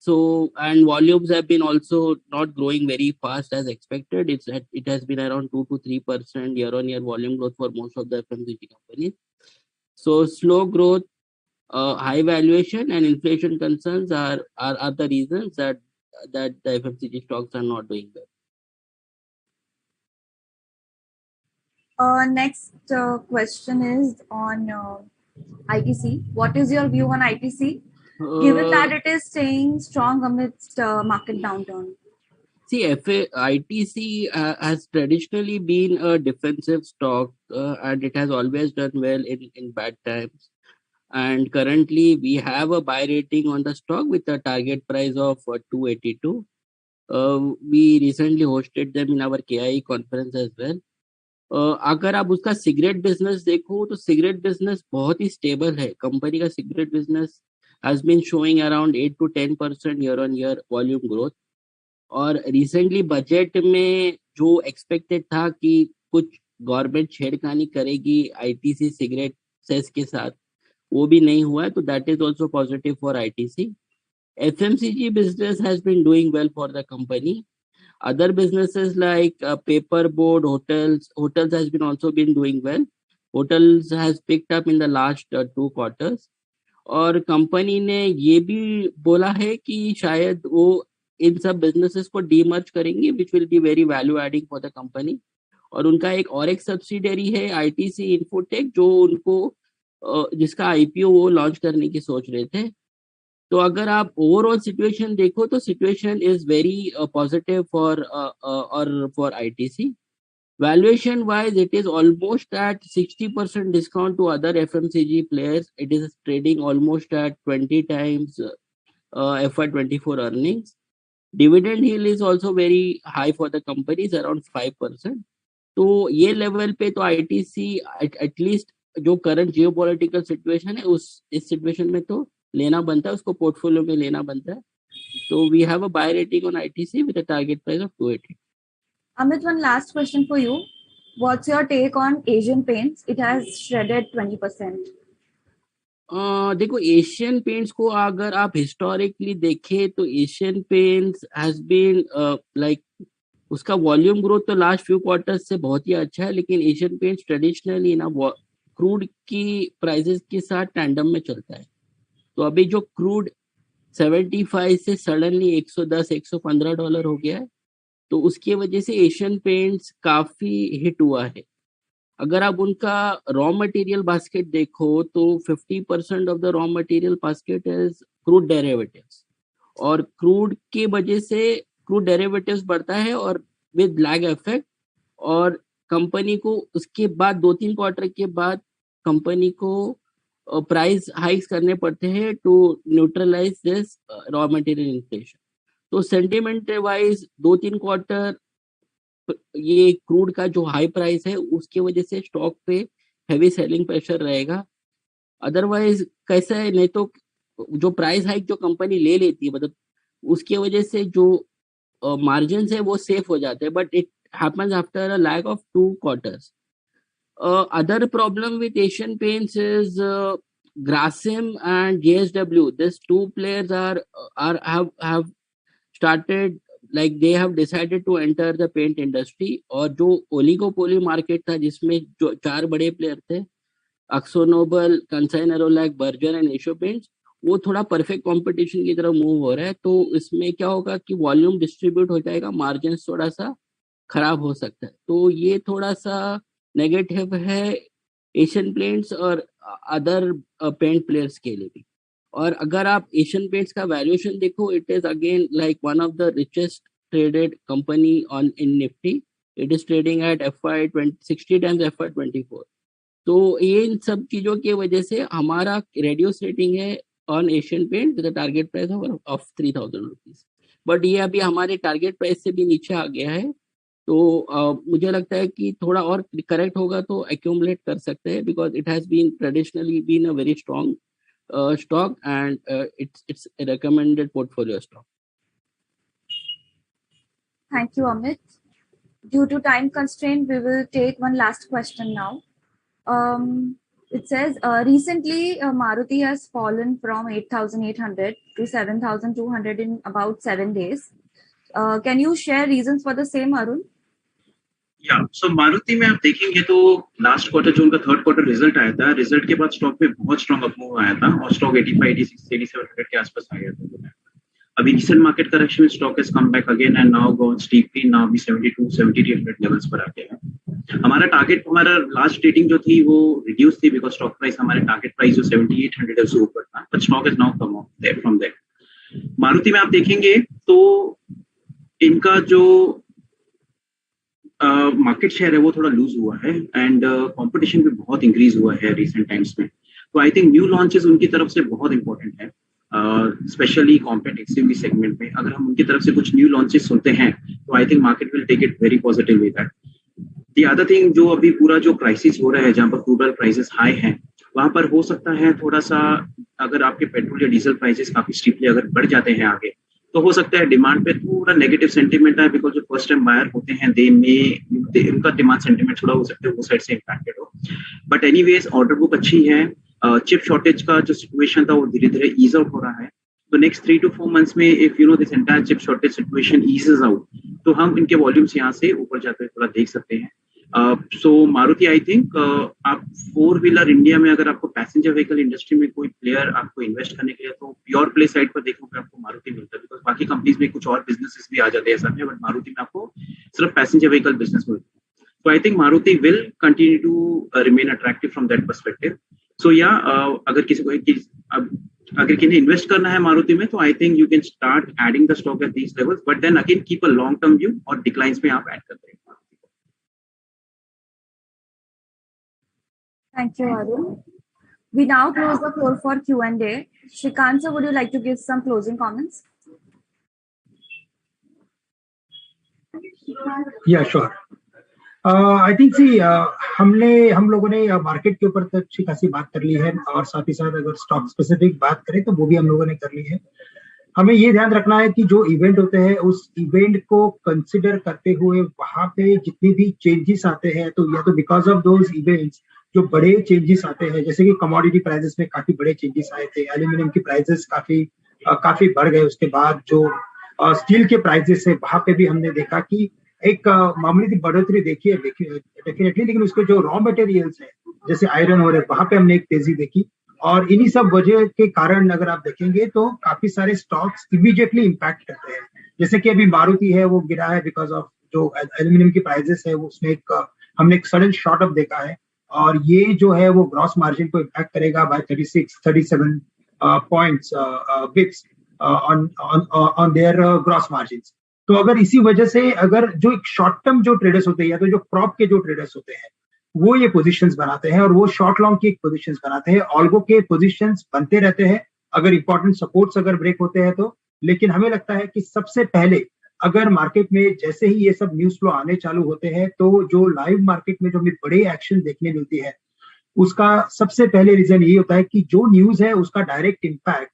So, and volumes have been also not growing very fast as expected. It has been around 2 to 3% year-on-year volume growth for most of the FMCG companies. So slow growth, high valuation, and inflation concerns are the reasons that the FMCG stocks are not doing well. Next question is on ITC. What is your view on ITC, given that it is staying strong amidst market downturn? See, ITC has traditionally been a defensive stock, and it has always done well in bad times. And currently, we have a buy rating on the stock with a target price of 282. We recently hosted them in our KI conference as well. अगर आप उसका cigarette business देखो तो cigarette business बहुत ही stable है। Company का cigarette business has been showing around 8 to 10% year-on-year volume growth. और recently budget में जो एक्सपेक्टेड था कि कुछ गवर्नमेंट छेड़खानी करेगी आईटीसी सिगरेट सेस के साथ, वो भी नहीं हुआ है, तो that is also positive for ITC. FMCG business has been doing well for the company. Other businesses like paper board, hotels has been also been doing well. Hotels has picked up in the last 2 quarters. और company ने ये भी बोला है कि शायद वो इन सब बिजनेसेस को डीमर्ज करेंगे, which will be very value adding for the company. और उनका एक सब्सिडरी है आईटीसी इन्फोटेक, जो उनको जिसका आईपीओ वो लॉन्च करने की सोच रहे थे. तो अगर आप ओवरऑल सिचुएशन देखो तो situation is very positive for ITC. Valuation wise, it is almost at 60% discount to other FMCG players. It is trading almost at 20 times FY24 earnings. Dividend yield is also very high for the companies, around 5%. तो ये level पे तो ITC at least जो current geopolitical situation है इस situation में तो लेना बनता है, उसको पोर्टफोलियो में लेना बनता है. तो we have a buy rating on ITC with a target price of 280. Amit, one last question for you. What's your take on Asian Paints? It has shredded 20%. देखो, एशियन पेंट्स को अगर आप हिस्टोरिकली देखें तो Asian Paints has been like उसका volume growth तो last few quarters से बहुत ही अच्छा है, लेकिन एशियन पेंट्स ट्रेडिशनली ना क्रूड की प्राइसेस के साथ टैंडम में चलता है. तो अभी जो क्रूड 75 से सडनली $110-115 हो गया है, तो उसकी वजह से एशियन पेंट्स काफी हिट हुआ है. अगर आप उनका रॉ मटेरियल बास्केट देखो तो 50% of the raw material basket is crude derivatives, और क्रूड की वजह से क्रूड डेरिवेटिव्स बढ़ता है और विद लैग इफेक्ट, और कंपनी को उसके बाद 2-3 क्वार्टर के बाद कंपनी को प्राइस हाइक्स करने पड़ते हैं to neutralise this raw material inflation. तो सेंटिमेंट वाइज 2-3 क्वार्टर ये क्रूड का जो हाई प्राइस है उसकी वजह से स्टॉक पे हैवी सेलिंग प्रेशर रहेगा. अदरवाइज कैसा है, नहीं तो जो प्राइस हाइक जो कंपनी ले लेती है, मतलब उसकी वजह से जो मार्जिन है वो सेफ हो जाते हैं, but it happens after a lag of 2 quarters. Other problem with Asian Paints is Grasim and JSW. These two players have started, like they have decided to enter the paint industry. और जो oligopoly market था जिसमें जो 4 बड़े player थे, Akzo Nobel, Kansai Nerolac, Berger and Asian Paints, वो थोड़ा perfect competition की तरफ मूव हो रहा है. तो इसमें क्या होगा कि वॉल्यूम डिस्ट्रीब्यूट हो जाएगा, मार्जिन थोड़ा सा खराब हो सकता है. तो ये थोड़ा सा नेगेटिव है एशियन पेंट्स और अदर पेंट प्लेयर्स के लिए भी. और अगर आप एशियन पेंट्स का वैल्यूएशन देखो, it is again like one of the richest traded company on in Nifty. It is trading eight FY60 times FY24. तो ये इन सब चीजों की वजह से हमारा रेडियस रेटिंग है on Asian Paint with target price of 3000 rupees. But ये अभी हमारे टारगेट प्राइस से भी नीचे आ गया है. तो मुझे लगता है कि थोड़ा और करेक्ट होगा तो एक्यूमुलेट कर सकते हैं, because it has been traditionally been a very strong stock, and it's a recommended portfolio stock. Thank you, Amit. Due to time constraint, we will take one last question now. It says, recently Maruti has fallen from 8,800 to 7,200 in about 7 days. Can you share reasons for the same, Arun? सो मारुति में आप देखेंगे तो last quarter जो उनका third quarter result आया था, result के बाद स्टॉक पे बहुत स्ट्रॉन्ग अपमूव आया था और स्टॉक 85, 86, 8700 के आसपास आ गया था. अभी रिसेंट मार्केट करेक्शन में stock has come back again and now gone steeply, now भी 72, 7300 लेवल्स पर आ गया है. हमारा लास्ट रेटिंग जो थी वो रिड्यूस थी बिकॉज स्टॉक प्राइस हमारे टारगेट प्राइस जो 7800 है उससे ऊपर था, but stock is now come off there from there. Maruti में आप देखेंगे तो इनका जो मार्केट शेयर है वो थोड़ा लूज हुआ है एंड कंपटीशन भी बहुत इंक्रीज हुआ है रिसेंट टाइम्स में. तो आई थिंक न्यू लॉन्चेस उनकी तरफ से बहुत इंपॉर्टेंट है, स्पेशली कॉम्पैक्ट एक्सयूवी सेगमेंट में. अगर हम उनकी तरफ से कुछ न्यू लॉन्चेस सुनते हैं तो I think market will take it very positive with that. The other thing, जो अभी पूरा जो क्राइसिस हो रहा है जहाँ पर क्रूड ऑयल प्राइसेस हाई हैं, वहां पर हो सकता है थोड़ा सा, अगर आपके पेट्रोल या डीजल प्राइसेस काफी स्टीपली अगर बढ़ जाते हैं आगे, तो हो सकता है डिमांड पे थोड़ा नेगेटिव सेंटीमेंट है, बिकॉज जो फर्स्ट टाइम बायर होते हैं उनका डिमांड सेंटीमेंट थोड़ा हो सकता है वो साइड से इम्पैक्टेड हो। बट एनीवेज ऑर्डर बुक अच्छी है, चिप शॉर्टेज का जो सिचुएशन था वो धीरे धीरे ईज आउट हो रहा है। तो नेक्स्ट 3 to 4 months में if this entire chip shortage situation eases out, तो हम इनके वॉल्यूम्स यहाँ से ऊपर जाते हुए थोड़ा देख सकते हैं। सो मारुति आई थिंक आप 4-व्हीलर इंडिया में अगर आपको पैसेंजर व्हीकल इंडस्ट्री में कोई प्लेयर आपको इन्वेस्ट करने के लिए, तो प्योर प्ले साइड पर देखोगे आपको मारुति मिलता है, बिकॉज बाकी कंपनीज में कुछ और बिजनेसेस भी आ जाते हैं ऐसा में, बट मारुति में आपको सिर्फ पैसेंजर व्हीकल बिजनेस मिलता है। So I think Maruti will continue to remain attractive from that perspective. So yeah, अगर किन्हें इन्वेस्ट करना है मारुति में, तो I think you can start adding the stock at these levels, but then again keep a long term view और declines में आप add करते हैं। Thank you, Arun. We now close the floor for Q&A. Shrikant sir, would you like to give some closing comments? Yeah, sure. I think हम लोगों ने market के ऊपर तो अच्छी खासी बात कर ली है, और साथ ही साथ अगर स्टॉक स्पेसिफिक बात करें तो वो भी हम लोगों ने कर ली है। हमें ये ध्यान रखना है कि जो इवेंट होते हैं उस इवेंट को कंसिडर करते हुए वहां पे जितनी भी चेंजेस आते हैं, तो या तो बिकॉज ऑफ दोज इवेंट्स जो बड़े चेंजेस आते हैं, जैसे कि कमोडिटी प्राइसेस में काफी बड़े चेंजेस आए थे, एल्यूमिनियम की प्राइसेस काफी बढ़ गए, उसके बाद जो स्टील के प्राइसेस है वहां पे भी हमने देखा कि एक मामूली बढ़ोतरी देखी है डेफिनेटली, लेकिन उसके जो रॉ मटेरियल्स है जैसे आयरन और वहां पे हमने एक तेजी देखी, और इन्हीं सब वजह के कारण अगर आप देखेंगे तो काफी सारे स्टॉक्स इमीडिएटली इम्पैक्ट करते हैं। जैसे कि अभी मारुति है वो गिरा है बिकॉज ऑफ जो एल्यूमिनियम की प्राइसेस है, उसमें हमने एक सडन शॉर्ट अप देखा है, और ये जो है वो ग्रॉस मार्जिन को इम्पैक्ट करेगा by 36-37 points bips on their gross margin. तो अगर इसी वजह से अगर जो एक शॉर्ट टर्म जो ट्रेडर्स होते हैं या तो जो प्रॉप के जो ट्रेडर्स होते हैं वो ये पोजीशंस बनाते हैं, और वो शॉर्ट लॉन्ग की पोजीशंस बनाते हैं, ऑल्गो के पोजीशंस बनते रहते हैं अगर इंपॉर्टेंट सपोर्ट्स अगर ब्रेक होते हैं तो। लेकिन हमें लगता है कि सबसे पहले अगर मार्केट में जैसे ही ये सब न्यूज फ्लो आने चालू होते हैं, तो जो लाइव मार्केट में जो हमें बड़े एक्शन देखने मिलती है, उसका सबसे पहले रीजन यही होता है कि जो न्यूज है उसका डायरेक्ट इम्पैक्ट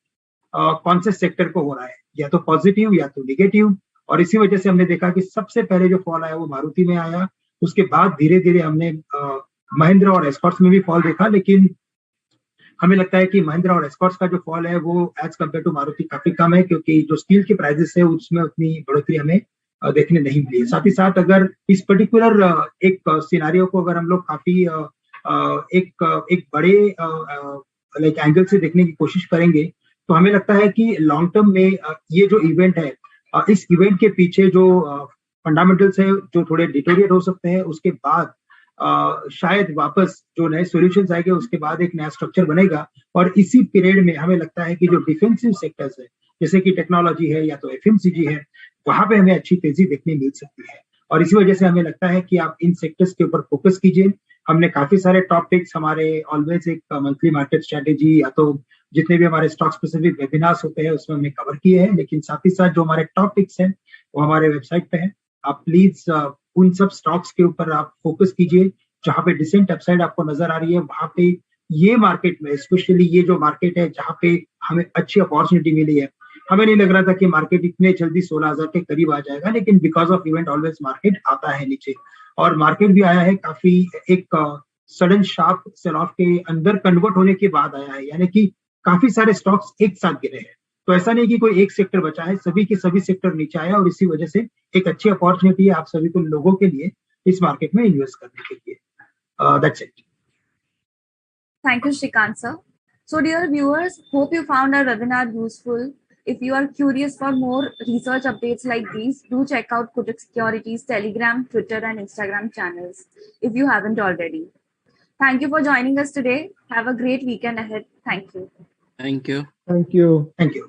कौन से सेक्टर को हो रहा है, या तो पॉजिटिव या तो निगेटिव। और इसी वजह से हमने देखा कि सबसे पहले जो फॉल आया वो मारुति में आया, उसके बाद धीरे धीरे हमने महिंद्रा और एस्कॉर्ट्स में भी फॉल देखा, लेकिन हमें लगता है कि महिंद्रा और एस्कॉर्ट्स का जो फॉल है वो एज कम्पेयर टू मारुति काफी कम है, क्योंकि जो स्टील की प्राइसेस है उसमें उतनी बढ़ोतरी हमें देखने नहीं मिली है। साथ ही साथ अगर इस पर्टिकुलर एक सिनारियो को अगर हम लोग काफी एक बड़े लाइक एंगल से देखने की कोशिश करेंगे, तो हमें लगता है कि लॉन्ग टर्म में ये जो इवेंट है, इस इवेंट के पीछे जो फंडामेंटल्स है जो थोड़े डिटोरिएट हो सकते हैं, उसके बाद शायद वापस जो नए सॉल्यूशंस आएंगे, उसके बाद एक नया स्ट्रक्चर बनेगा। और इसी पीरियड में हमें लगता है कि जो डिफेंसिव सेक्टर्स है जैसे कि टेक्नोलॉजी है या तो एफएमसीजी है, वहां पे हमें अच्छी तेजी देखने मिल सकती है। और इसी वजह से हमें लगता है कि आप इन सेक्टर्स के ऊपर फोकस कीजिए। हमने काफी सारे टॉपिक्स हमारे ऑलवेज एक मंथली मार्केट स्ट्रेटेजी या तो जितने भी हमारे स्टॉक स्पेसिफिक वेबिनार्स होते हैं उसमें हमने कवर किए हैं, लेकिन साथ ही साथ जो हमारे टॉपिक्स हैं वो हमारे वेबसाइट पे है। आप प्लीज उन सब स्टॉक्स के ऊपर आप फोकस कीजिए जहां पे डिसेंट अपसाइड आपको नजर आ रही है, वहां पे ये मार्केट में स्पेशली ये जो मार्केट है जहां पे हमें अच्छी अपॉर्चुनिटी मिली है। हमें नहीं लग रहा था कि मार्केट इतने जल्दी 16,000 के करीब आ जाएगा, लेकिन because of event always market आता है नीचे, और मार्केट भी आया है काफी एक सडन शार्प सेल ऑफ के अंदर कन्वर्ट होने के बाद आया है, यानी कि काफी सारे स्टॉक्स एक साथ गिरे हैं। तो ऐसा नहीं कि कोई एक सेक्टर बचा है, सभी के सभी सेक्टर नीचे आया, और इसी वजह से एक अच्छी अपॉर्चुनिटी है आप सभी को लोगों के लिए इस मार्केट में इन्वेस्ट करने के लिए। That's it. Thank you, Shrikant sir. So, dear viewers, hope you found our webinar useful. If you are curious for more research updates like these, do check out Kotak Securities Telegram, Twitter, and Instagram channels if you haven't already. Thank you for joining us today. Have a great weekend ahead. Thank you. Thank you. Thank you. Thank you.